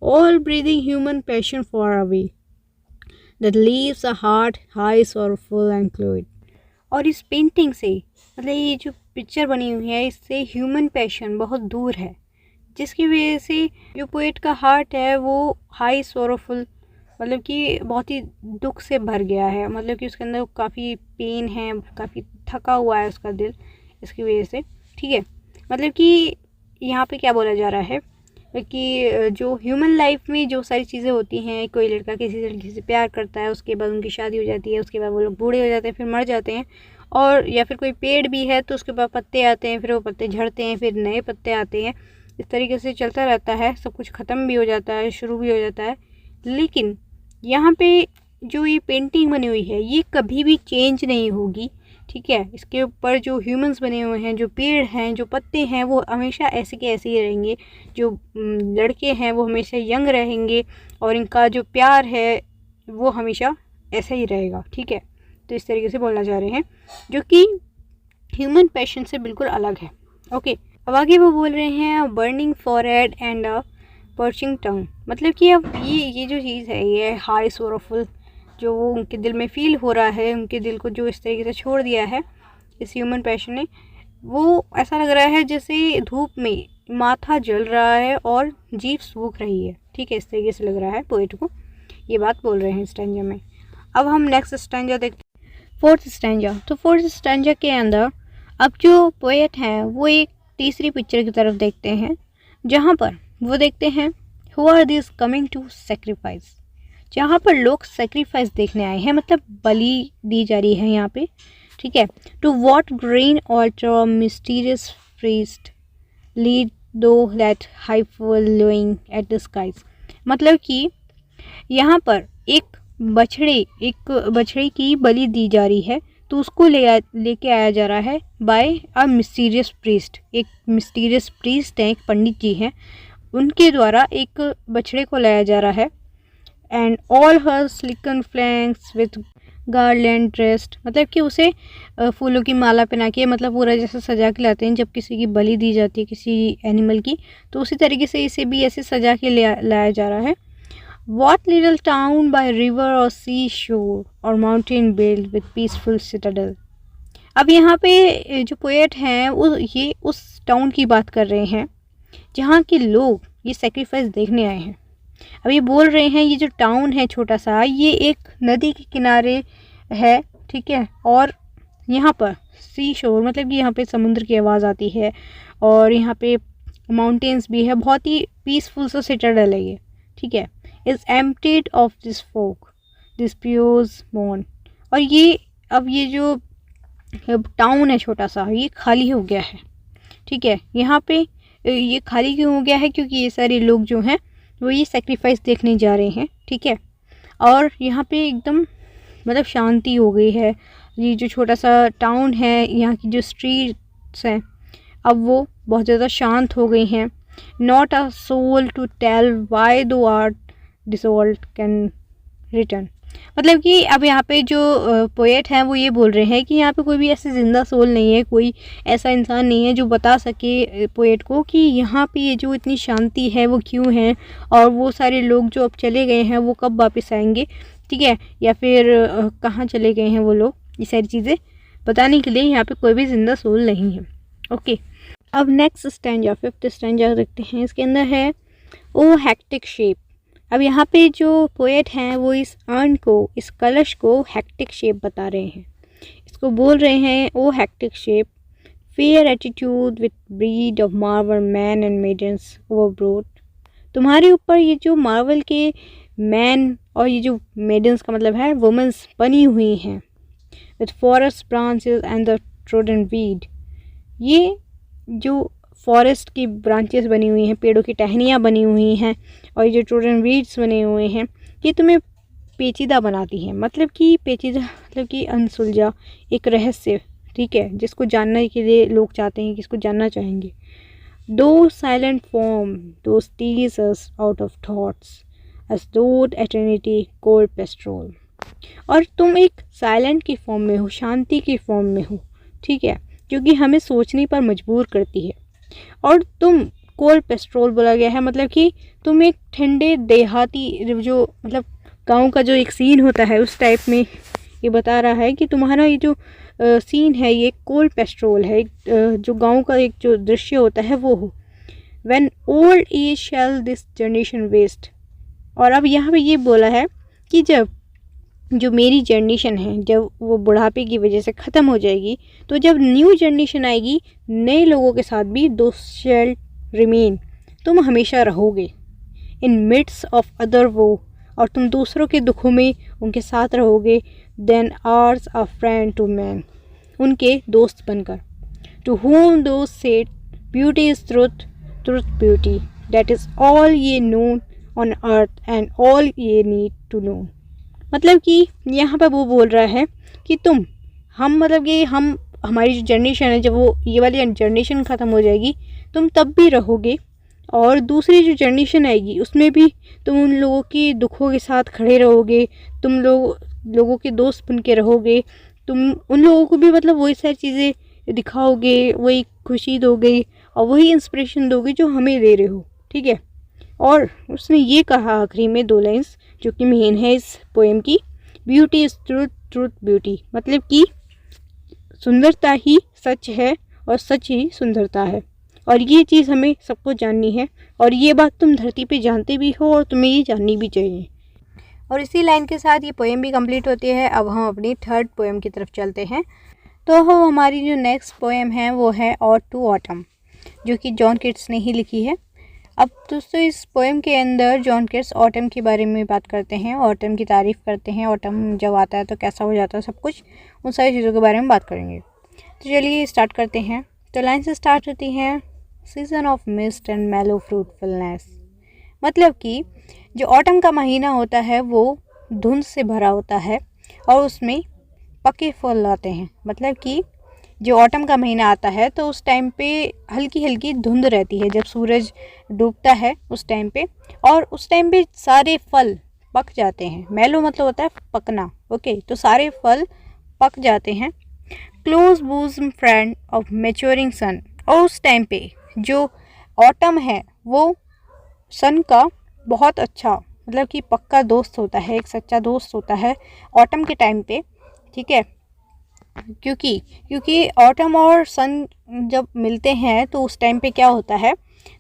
All breathing human passion for away that leaves a heart high sorrowful and colloid, और इस पेंटिंग से मतलब ये जो पिक्चर बनी हुई है इससे ह्यूमन पैशन बहुत दूर है, जिसकी वजह से जो पोएट का हार्ट है वो हाई सोरोफुल, मतलब कि बहुत ही दुख से भर गया है, मतलब कि उसके अंदर काफ़ी पेन है, काफ़ी थका हुआ है उसका दिल इसकी वजह से। ठीक है, मतलब कि यहाँ पे क्या बोला जा रहा है कि जो ह्यूमन लाइफ में जो सारी चीज़ें होती हैं, कोई लड़का किसी लड़की से प्यार करता है, उसके बाद उनकी शादी हो जाती है, उसके बाद वो लोग बूढ़े हो जाते हैं, फिर मर जाते हैं, और या फिर कोई पेड़ भी है तो उसके बाद पत्ते आते हैं, फिर वो पत्ते झड़ते हैं, फिर नए पत्ते आते हैं, इस तरीके से चलता रहता है, सब कुछ ख़त्म भी हो जाता है, शुरू भी हो जाता है। लेकिन यहाँ पे जो ये पेंटिंग बनी हुई है ये कभी भी चेंज नहीं होगी। ठीक है, इसके ऊपर जो ह्यूमंस बने हुए हैं, जो पेड़ हैं, जो पत्ते हैं, वो हमेशा ऐसे के ऐसे ही रहेंगे। जो लड़के हैं वो हमेशा यंग रहेंगे, और इनका जो प्यार है वो हमेशा ऐसा ही रहेगा। ठीक है, तो इस तरीके से बोलना चाह रहे हैं, जो कि ह्यूमन पैशन से बिल्कुल अलग है। ओके, अब आगे वो बोल रहे हैं burning forehead and a parching tongue, मतलब कि अब ये जो चीज़ है, ये हाई सोरफुल जो वो उनके दिल में फील हो रहा है, उनके दिल को जो इस तरीके से छोड़ दिया है इस ह्यूमन पैशन ने, वो ऐसा लग रहा है जैसे धूप में माथा जल रहा है और जीभ सूख रही है। ठीक है, इस तरीके से लग रहा है पोएट को, ये बात बोल रहे हैं स्टैंजा में। अब हम नेक्स्ट स्टैंजा देखते हैं, फोर्थ स्टैंजा। तो फोर्थ स्टैंजा के अंदर अब जो पोएट हैं वो एक तीसरी पिक्चर की तरफ देखते हैं, जहाँ पर वो देखते हैं who are this coming to sacrifice, जहाँ पर लोग सेक्रीफाइस देखने आए हैं, मतलब बलि दी जा रही है यहाँ पे। ठीक है, to what green altar mysterious priest lead thou let high following at the skies, मतलब कि यहाँ पर एक बछड़े की बलि दी जा रही है, तो उसको लेके आया जा रहा है बाय अ मिस्टीरियस प्रीस्ट। एक मिस्टीरियस प्रीस्ट है, एक पंडित जी हैं, उनके द्वारा एक बछड़े को लाया जा रहा है। And all her silken flanks with garlands dressed, मतलब कि उसे फूलों की माला पहना के, मतलब पूरा जैसे सजा के लाते हैं जब किसी की बलि दी जाती है किसी एनिमल की, तो उसी तरीके से इसे भी ऐसे सजा के लाया जा रहा है। What little town by river or sea shore or mountain built with peaceful citadel, अब यहाँ पे जो पोएट हैं वो ये उस टाउन की बात कर रहे हैं जहाँ के लोग ये सेक्रीफाइस देखने आए हैं। अब ये बोल रहे हैं ये जो टाउन है छोटा सा, ये एक नदी के किनारे है, ठीक है। और यहाँ पर सी शोर मतलब कि यहाँ पे समुद्र की आवाज़ आती है और यहाँ पे माउंटेन्स भी है, बहुत ही पीसफुल सा सिटाडेल है ये, ठीक है। Is emptied of this folk this pious मोन। और ये अब ये जो टाउन है छोटा सा, ये खाली हो गया है, ठीक है। यहाँ पे ये खाली क्यों हो गया है? क्योंकि ये सारे लोग जो हैं वो ये सेक्रीफाइस देखने जा रहे हैं, ठीक है। और यहाँ पे एकदम मतलब शांति हो गई है। ये जो छोटा सा टाउन है, यहाँ की जो स्ट्रीट्स हैं अब वो बहुत ज़्यादा शांत हो गई हैं। Not a soul to tell why thou art desolate can return. मतलब कि अब यहाँ पे जो पोएट हैं वो ये बोल रहे हैं कि यहाँ पे कोई भी ऐसे ज़िंदा सोल नहीं है, कोई ऐसा इंसान नहीं है जो बता सके पोएट को कि यहाँ पे ये जो इतनी शांति है वो क्यों है, और वो सारे लोग जो अब चले गए हैं वो कब वापस आएंगे, ठीक है, या फिर कहाँ चले गए हैं वो लोग। ये सारी चीज़ें बताने के लिए यहाँ पे कोई भी ज़िंदा सोल नहीं है। ओके, अब नेक्स्ट स्टैंजा, 5th स्टैंजा देखते हैं। इसके अंदर है ओ हेक्टिक शेप। अब यहाँ पे जो पोएट हैं वो इस अर्न को, इस कलश को हेक्टिक शेप बता रहे हैं। इसको बोल रहे हैं O Attic shape, fair attitude with brede of marble men and maidens overwrought. तुम्हारे ऊपर ये जो मार्वल के मैन और ये जो मेडन्स का मतलब है वुमेंस बनी हुई हैं, with forest branches and the trodden weed. ये जो फॉरेस्ट की ब्रांचेस बनी हुई हैं, पेड़ों की टहनियाँ बनी हुई हैं, और ये जो ट्रोडन वीड्स बने हुए हैं, ये तुम्हें पेचीदा बनाती हैं। मतलब कि पेचीदा मतलब कि अनसुलझा एक रहस्य, ठीक है, जिसको जानने के लिए लोग चाहते हैं, किसको जानना चाहेंगे। दो साइलेंट फॉर्म दो tease us out of thoughts as doth eternity cold pastoral. और तुम एक साइलेंट की फॉर्म में हो, शांति की फॉर्म में हो, ठीक है, क्योंकि हमें सोचने पर मजबूर करती है। और तुम कोल्ड पेस्ट्रोल बोला गया है, मतलब कि तुम एक ठंडे देहाती जो मतलब गांव का जो एक सीन होता है उस टाइप में ये बता रहा है कि तुम्हारा ये जो सीन है ये कोल्ड पेस्ट्रोल है, जो गांव का एक जो दृश्य होता है वो हो। When old age shall this generation waste. और अब यहाँ पे ये बोला है कि जब जो मेरी जनरेशन है जब वो बुढ़ापे की वजह से ख़त्म हो जाएगी, तो जब न्यू जनरेशन आएगी नए लोगों के साथ भी दो शैल रिमेन, तुम हमेशा रहोगे इन मिड्स ऑफ अदर वो, और तुम दूसरों के दुखों में उनके साथ रहोगे। Than ours a friend to man, उनके दोस्त बनकर। To whom thou said beauty is truth, truth beauty, that is all ye know on earth and all ye need to know. मतलब कि यहाँ पर वो बोल रहा है कि हम मतलब कि हमारी जो जनरेशन है, जब वो ये वाली जनरेशन ख़त्म हो जाएगी तुम तब भी रहोगे, और दूसरी जो जनरेशन आएगी उसमें भी तुम उन लोगों के दुखों के साथ खड़े रहोगे, तुम लोगों के दोस्त बन के रहोगे, तुम उन लोगों को भी मतलब वही सारी चीज़ें दिखाओगे, वही खुशी दोगे और वही इंस्पिरेशन दोगे जो हमें दे रहे हो, ठीक है। और उसने ये कहा आखिरी में 2 लाइन्स जो कि मेन है इस पोएम की, beauty is truth, truth beauty, मतलब कि सुंदरता ही सच है और सच ही सुंदरता है। और ये चीज़ हमें सबको जाननी है, और ये बात तुम धरती पे जानते भी हो और तुम्हें ये जाननी भी चाहिए। और इसी लाइन के साथ ये पोएम भी कंप्लीट होती है। अब हम अपनी 3rd पोएम की तरफ चलते हैं। तो हमारी जो नेक्स्ट पोएम है वो है ऑड टू ऑटम, जो कि जॉन किट्स ने ही लिखी है। अब दोस्तों इस पोएम के अंदर जॉन किट्स ऑटम के बारे में बात करते हैं, ऑटम की तारीफ़ करते हैं, ऑटम जब आता है तो कैसा हो जाता है सब कुछ, उन सारी चीज़ों के बारे में बात करेंगे। तो चलिए स्टार्ट करते हैं। तो लाइन से स्टार्ट होती हैं, सीज़न ऑफ मिस्ट एंड मेलो फ्रूटफुलनेस। मतलब कि जो ऑटम का महीना होता है वो धुंध से भरा होता है और उसमें पके फल आते हैं। मतलब कि जो ऑटम का महीना आता है तो उस टाइम पे हल्की हल्की धुंध रहती है जब सूरज डूबता है उस टाइम पे, और उस टाइम पे सारे फल पक जाते हैं। मेलो मतलब होता है पकना, ओके, तो सारे फल पक जाते हैं। क्लोज बूज़म फ्रेंड ऑफ मैच्योरिंग सन, और उस टाइम पे जो ऑटम है वो सन का बहुत अच्छा मतलब कि पक्का दोस्त होता है, एक सच्चा दोस्त होता है ऑटम के टाइम पे, ठीक है। क्योंकि ऑटम और सन जब मिलते हैं तो उस टाइम पे क्या होता है,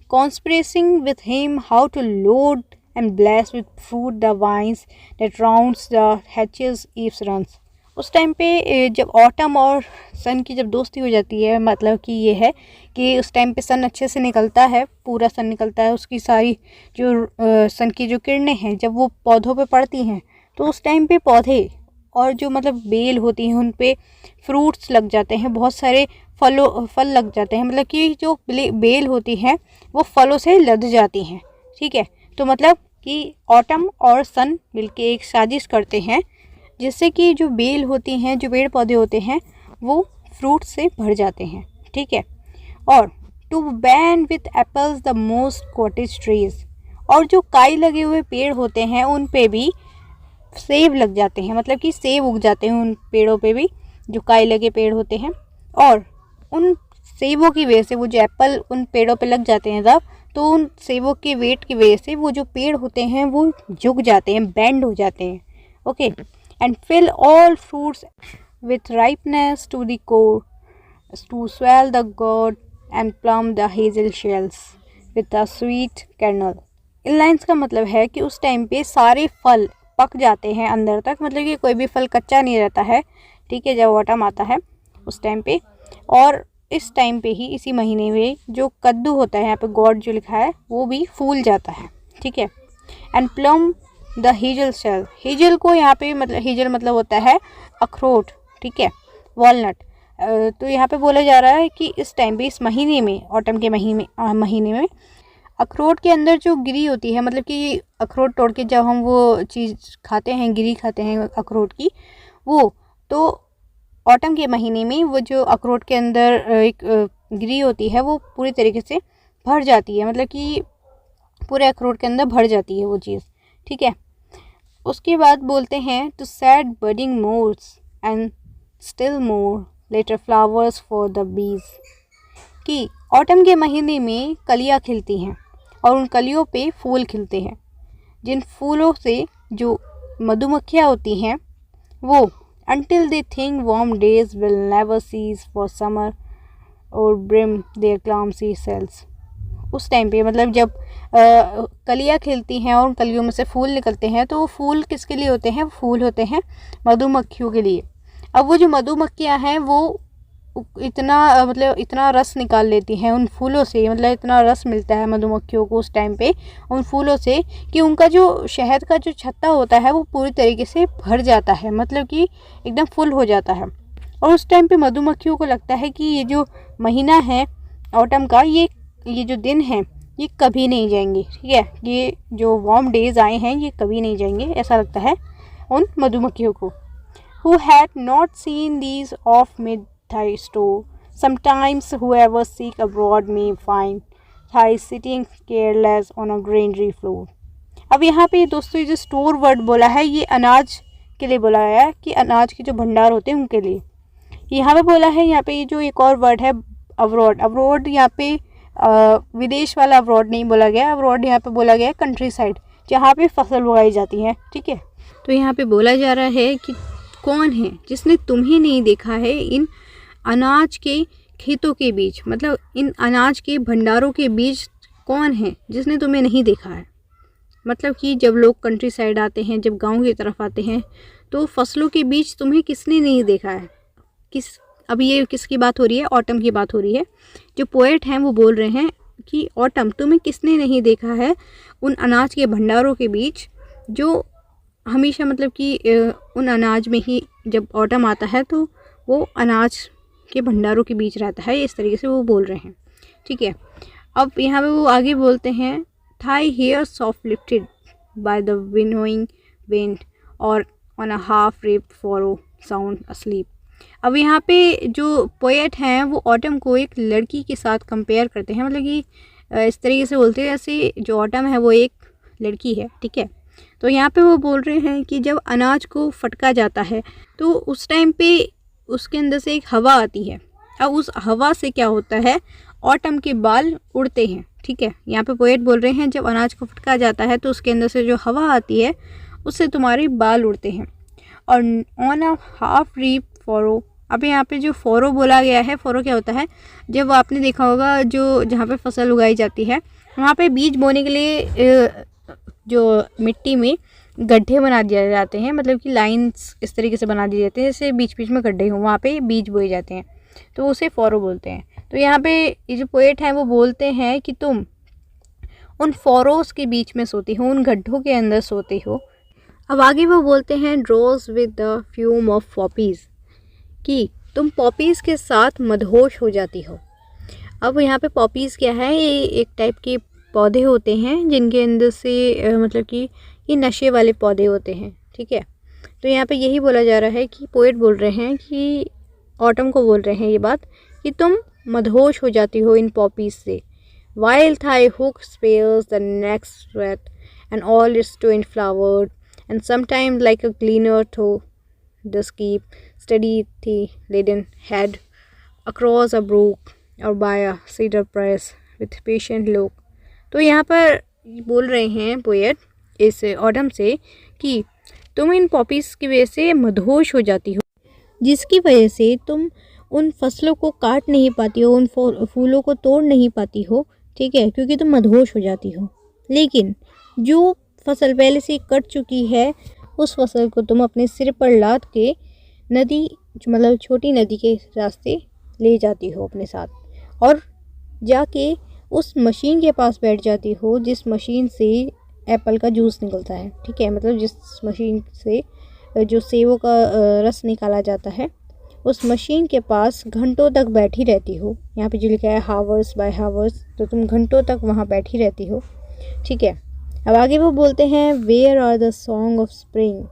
conspiring with him how to load and blessed with fruit the vines that rounds the hedges eaves runs। उस टाइम पे जब ऑटम और सन की जब दोस्ती हो जाती है, मतलब कि ये है कि उस टाइम पे सन अच्छे से निकलता है, पूरा सन निकलता है, उसकी सारी जो सन की जो किरणें हैं जब वो पौधों पे पड़ती हैं तो उस टाइम पे पौधे और जो मतलब बेल होती हैं उन पे फ्रूट्स लग जाते हैं, बहुत सारे फल लग जाते हैं, मतलब कि जो बेल होती हैं वो फलों से लद जाती हैं। ठीक है, तो मतलब कि ऑटम और सन मिलके एक साजिश करते हैं जिससे कि जो बेल होती हैं, जो पेड़ पौधे होते हैं वो फ्रूट से भर जाते हैं। ठीक है, और to bend with apples the mossed cottage trees, और जो काई लगे हुए पेड़ होते हैं उन पे भी सेब लग जाते हैं, मतलब कि सेब उग जाते हैं उन पेड़ों पे भी जो काई लगे पेड़ होते हैं, और उन सेबों की वजह से वो जो एप्पल उन पेड़ों पे लग जाते हैं तब, तो उन सेबों के वेट की वजह से वो जो पेड़ होते हैं वो झुक जाते हैं, बेंड हो जाते हैं। Okay, and fill all fruits with ripeness to the core to swell the gourd and plump the hazel shells with a sweet kernel. इन लाइन्स का मतलब है कि उस टाइम पे सारे फल पक जाते हैं अंदर तक, मतलब कि कोई भी फल कच्चा नहीं रहता है। ठीक है, जब ऑटम आता है उस टाइम पे, और इस टाइम पे ही इसी महीने में जो कद्दू होता है, यहाँ पे गॉड जो लिखा है वो भी फूल जाता है। ठीक है, and plump the hazel shell, hazel को यहाँ पे मतलब हेजल मतलब होता है अखरोट। ठीक है, वॉलनट। तो यहाँ पे बोला जा रहा है कि इस टाइम पे, इस महीने में, ऑटम के महीने में अखरोट के अंदर जो गिरी होती है, मतलब कि अखरोट तोड़ के जब हम वो चीज़ खाते हैं, गिरी खाते हैं अखरोट की, वो तो ऑटम के महीने में वो जो अखरोट के अंदर एक गिरी होती है वो पूरी तरीके से भर जाती है, मतलब कि पूरे अखरोट के अंदर भर जाती है वो चीज़। ठीक है, उसके बाद बोलते हैं to set budding more and still more later flowers for the bees, कि ऑटम के महीने में कलियाँ खिलती हैं और उन कलियों पे फूल खिलते हैं, जिन फूलों से जो मधुमक्खियाँ होती हैं वो until they think warm days will never cease for summer or brim their clumsy cells। उस टाइम पे मतलब जब कलियाँ खिलती हैं और कलियों में से फूल निकलते हैं तो वो फूल किसके लिए होते हैं? फूल होते हैं मधुमक्खियों के लिए। अब वो जो मधुमक्खियाँ हैं वो इतना मतलब इतना रस निकाल लेती हैं उन फूलों से, मतलब इतना रस मिलता है मधुमक्खियों को उस टाइम पे उन फूलों से कि उनका जो शहद का जो छत्ता होता है वो पूरी तरीके से भर जाता है, मतलब कि एकदम फुल हो जाता है। और उस टाइम पे मधुमक्खियों को लगता है कि ये जो महीना है ऑटम का, ये जो दिन हैं ये कभी नहीं जाएंगे। ठीक है, ये जो वार्म डेज आए हैं ये कभी नहीं जाएंगे, ऐसा लगता है उन मधुमक्खियों को। Who had not seen these of mid thy store, sometimes whoever seek abroad may find thy sitting careless on a granary floor। अब यहाँ पे दोस्तों ये जो स्टोर वर्ड बोला है ये अनाज के लिए बोला गया है, कि अनाज के जो भंडार होते हैं उनके लिए यहाँ पे बोला है। यहाँ पे ये जो एक और वर्ड है अब्रॉड, अब्रॉड यहाँ पे विदेश वाला अब्रॉड नहीं बोला गया, अब्रॉड यहाँ पे बोला गया कंट्री साइड, जहाँ पे फसल उगाई जाती है। ठीक है, तो यहाँ पे बोला जा रहा है कि कौन है जिसने तुम्हें नहीं देखा है इन अनाज के खेतों के बीच, मतलब इन अनाज के भंडारों के बीच कौन है जिसने तुम्हें नहीं देखा है। मतलब कि जब लोग कंट्री साइड आते हैं, जब गांव की तरफ आते हैं तो फसलों के बीच तुम्हें किसने नहीं देखा है। अब ये किसकी बात हो रही है? ऑटम की बात हो रही है। जो पोएट हैं वो बोल रहे हैं कि ऑटम तुम्हें किसने नहीं देखा है उन अनाज के भंडारों के बीच, जो हमेशा मतलब कि उन अनाज में ही जब ऑटम आता है तो वो अनाज के भंडारों के बीच रहता है, इस तरीके से वो बोल रहे हैं। ठीक है, अब यहाँ पे वो आगे बोलते हैं thy hair soft lifted by the winnowing wind or on a half reaped furrow sound asleep. अब यहाँ पे जो पोएट हैं वो ऑटम को एक लड़की के साथ कंपेयर करते हैं, मतलब कि इस तरीके से बोलते हैं जैसे जो ऑटम है वो एक लड़की है। ठीक है, तो यहाँ पे वो बोल रहे हैं कि जब अनाज को फटका जाता है तो उस टाइम पे उसके अंदर से एक हवा आती है। अब उस हवा से क्या होता है? ऑटम के बाल उड़ते हैं। ठीक है, यहाँ पे पोएट बोल रहे हैं जब अनाज को फटका जाता है तो उसके अंदर से जो हवा आती है उससे तुम्हारे बाल उड़ते हैं। और on a half reap furrow, अब यहाँ पे जो फॉरो बोला गया है, फॉरो क्या होता है? जब आपने देखा होगा जो जहाँ पे फसल उगाई जाती है वहाँ पे बीज बोने के लिए जो मिट्टी में गड्ढे बना दिए जाते हैं, मतलब कि लाइंस इस तरीके से बना दिए जाते हैं जैसे बीच बीच में गड्ढे हों, वहाँ पे बीज बोए जाते हैं, तो उसे फॉरो बोलते हैं। तो यहाँ पे ये जो पोएट हैं वो बोलते हैं कि तुम उन फॉरोस के बीच में सोती हो, उन गड्ढों के अंदर सोती हो। अब आगे वो बोलते हैं drowsed with the fume of poppies, कि तुम पॉपीज़ के साथ मदहोश हो जाती हो। अब यहाँ पे पॉपीज़ क्या है, ये एक टाइप के पौधे होते हैं जिनके अंदर से मतलब कि ये नशे वाले पौधे होते हैं, ठीक है। तो यहाँ पे यही बोला जा रहा है कि पोएट बोल रहे हैं कि ऑटम को बोल रहे हैं ये बात कि तुम मदहोश हो जाती हो इन पॉपीज़ से। While thy hook spares the next swath and all its twined flowers and sometime like a gleaner thou द keep steady thy laden head across a brook or by a cider press with patient look. तो यहाँ पर बोल रहे हैं poet इस autumn से कि तुम इन पॉपीज़ की वजह से मदहोश हो जाती हो, जिसकी वजह से तुम उन फसलों को काट नहीं पाती हो, उन फूलों को तोड़ नहीं पाती हो, ठीक है, क्योंकि तुम मदहोश हो जाती हो। लेकिन जो फसल पहले से कट चुकी है उस फसल को तुम अपने सिर पर लाद के नदी, मतलब छोटी नदी के रास्ते ले जाती हो अपने साथ, और जाके उस मशीन के पास बैठ जाती हो जिस मशीन से एप्पल का जूस निकलता है, ठीक है, मतलब जिस मशीन से जो सेबों का रस निकाला जाता है, उस मशीन के पास घंटों तक बैठी रहती हो। यहाँ पे जो लिखा है हावर्स बाय हावर्स, तो तुम घंटों तक वहाँ बैठी रहती हो, ठीक है। अब आगे वो बोलते हैं where are the song of spring,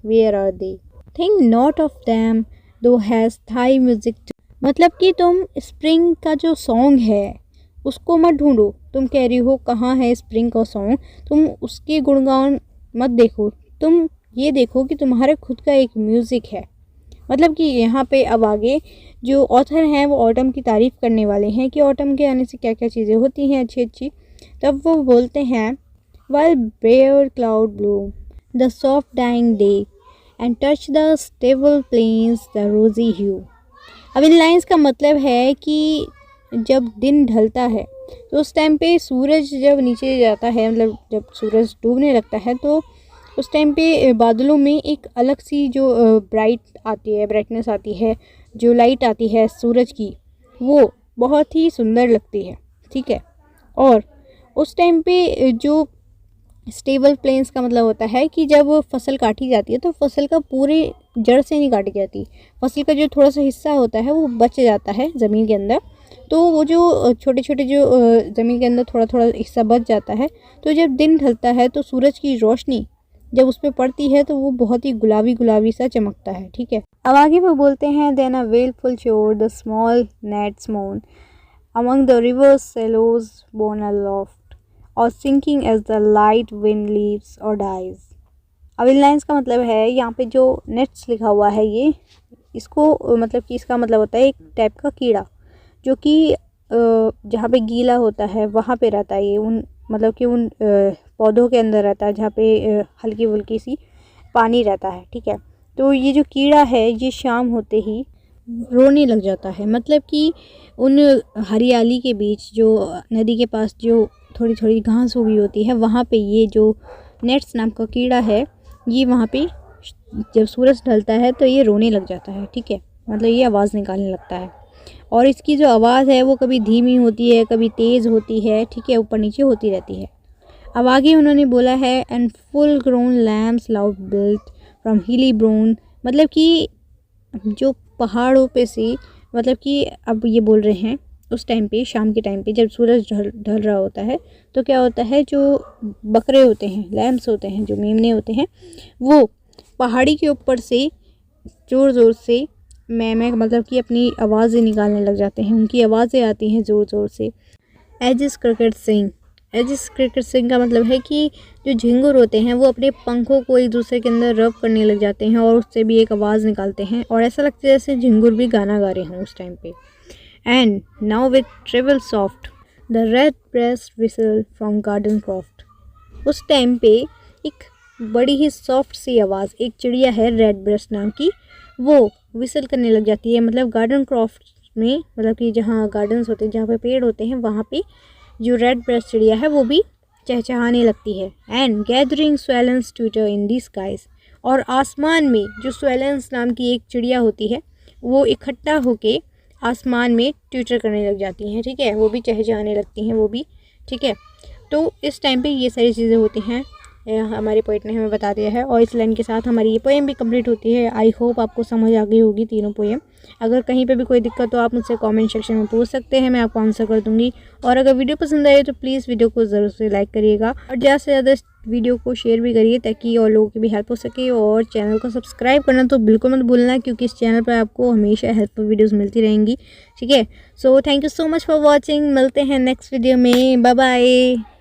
where are they, think not of them thou hast thy music, मतलब कि तुम स्प्रिंग का जो सॉन्ग है उसको मत ढूंढो, तुम कह रही हो कहाँ है स्प्रिंग का सॉन्ग, तुम उसके गुणगान मत देखो, तुम ये देखो कि तुम्हारे खुद का एक म्यूज़िक है। मतलब कि यहाँ पे अब आगे जो ऑथर हैं वो ऑटम की तारीफ़ करने वाले हैं कि ऑटम के आने से क्या क्या चीज़ें होती हैं अच्छी अच्छी। तब वो बोलते हैं while bare cloud bloom the soft dying day and touch the stable plains the rosy hue। अब इन लाइंस का मतलब है कि जब दिन ढलता है तो उस टाइम पे सूरज जब नीचे जाता है, मतलब जब सूरज डूबने लगता है, तो उस टाइम पे बादलों में एक अलग सी जो ब्राइटनेस आती है, जो लाइट आती है सूरज की, वो बहुत ही सुंदर लगती है, ठीक है। और उस टाइम पे जो स्टेबल प्लेन्स का मतलब होता है कि जब फसल काटी जाती है तो फसल का पूरे जड़ से नहीं काटी जाती, फसल का जो थोड़ा सा हिस्सा होता है वो बच जाता है ज़मीन के अंदर, तो वो जो छोटे छोटे जो ज़मीन के अंदर थोड़ा थोड़ा हिस्सा बच जाता है, तो जब दिन ढलता है तो सूरज की रोशनी जब उस पर पड़ती है तो वो बहुत ही गुलाबी गुलाबी सा चमकता है, ठीक है। अब आगे वो बोलते हैं then a wailful choir the small gnats मोन among the rivers sallows borne aloft or sinking as the light wind lives or dies. अब इन लाइन्स का मतलब है, यहाँ पे जो नेट्स लिखा हुआ है ये, इसको मतलब कि इसका मतलब होता है एक टाइप का कीड़ा जो कि जहाँ पे गीला होता है वहाँ पे रहता है, ये उन मतलब कि उन पौधों के अंदर रहता है जहाँ पे हल्की फुल्की सी पानी रहता है, ठीक है। तो ये जो कीड़ा है ये शाम होते ही रोने लग जाता है, मतलब कि उन हरियाली के बीच जो नदी के पास जो थोड़ी थोड़ी घास उगी होती है वहाँ पे ये जो नेट्स नाम का कीड़ा है ये वहाँ पे जब सूरज ढलता है तो ये रोने लग जाता है, ठीक है, मतलब ये आवाज़ निकालने लगता है। और इसकी जो आवाज़ है वो कभी धीमी होती है, कभी तेज़ होती है, ठीक है, ऊपर नीचे होती रहती है। अब आगे उन्होंने बोला है and full grown lambs loud bleat from hilly bourn, मतलब कि जो पहाड़ों पे से, मतलब कि अब ये बोल रहे हैं उस टाइम पे शाम के टाइम पे जब सूरज ढल रहा होता है तो क्या होता है, जो बकरे होते हैं, लैम्स होते हैं, जो मेमने होते हैं, वो पहाड़ी के ऊपर से ज़ोर ज़ोर से मैं मतलब कि अपनी आवाज़ें निकालने लग जाते हैं, उनकी आवाज़ें आती हैं ज़ोर ज़ोर से। एजिस क्रिकेट सिंग, एजिस क्रिकेट सिंग का मतलब है कि जो झिंगुर होते हैं वो अपने पंखों को एक दूसरे के अंदर रब करने लग जाते हैं और उससे भी एक आवाज़ निकालते हैं और ऐसा लगता है जैसे झिंगुर भी गाना गा रहे हों उस टाइम पे। And now with treble soft the red breast whistle from garden croft, उस टाइम पे एक बड़ी ही सॉफ्ट सी आवाज़, एक चिड़िया है रेड ब्रेस्ट नाम की, वो विसल करने लग जाती है, मतलब गार्डन क्रॉफ्ट में, मतलब कि जहाँ गार्डन्स होते हैं, जहाँ पे पेड़ होते हैं, वहाँ पे जो रेड ब्रेस्ट चिड़िया है वो भी चहचहाने लगती है। And gathering swallows twitter in the skies, और आसमान में जो स्वेलेंस नाम की एक चिड़िया होती है वो इकट्ठा होके आसमान में ट्विटर करने लग जाती हैं, ठीक है, वो भी चहचहाने लगती हैं वो भी, ठीक है। तो इस टाइम पे ये सारी चीज़ें होती हैं, हमारे पोएट ने हमें बता दिया है। और इस लाइन के साथ हमारी ये पोएम भी कंप्लीट होती है। आई होप आपको समझ आ गई होगी तीनों पोएम। अगर कहीं पे भी कोई दिक्कत हो आप मुझसे कमेंट सेक्शन में पूछ सकते हैं, मैं आपको आंसर कर दूंगी। और अगर वीडियो पसंद आए तो प्लीज़ वीडियो को ज़रूर से लाइक करिएगा और ज़्यादा से ज़्यादा वीडियो को शेयर भी करिए ताकि और लोगों की भी हेल्प हो सके। और चैनल को सब्सक्राइब करना तो बिल्कुल मत भूलना, क्योंकि इस चैनल पर आपको हमेशा हेल्पफुल वीडियोज़ मिलती रहेंगी, ठीक है। So thank you so much for watching. मिलते हैं नेक्स्ट वीडियो में। Bye bye.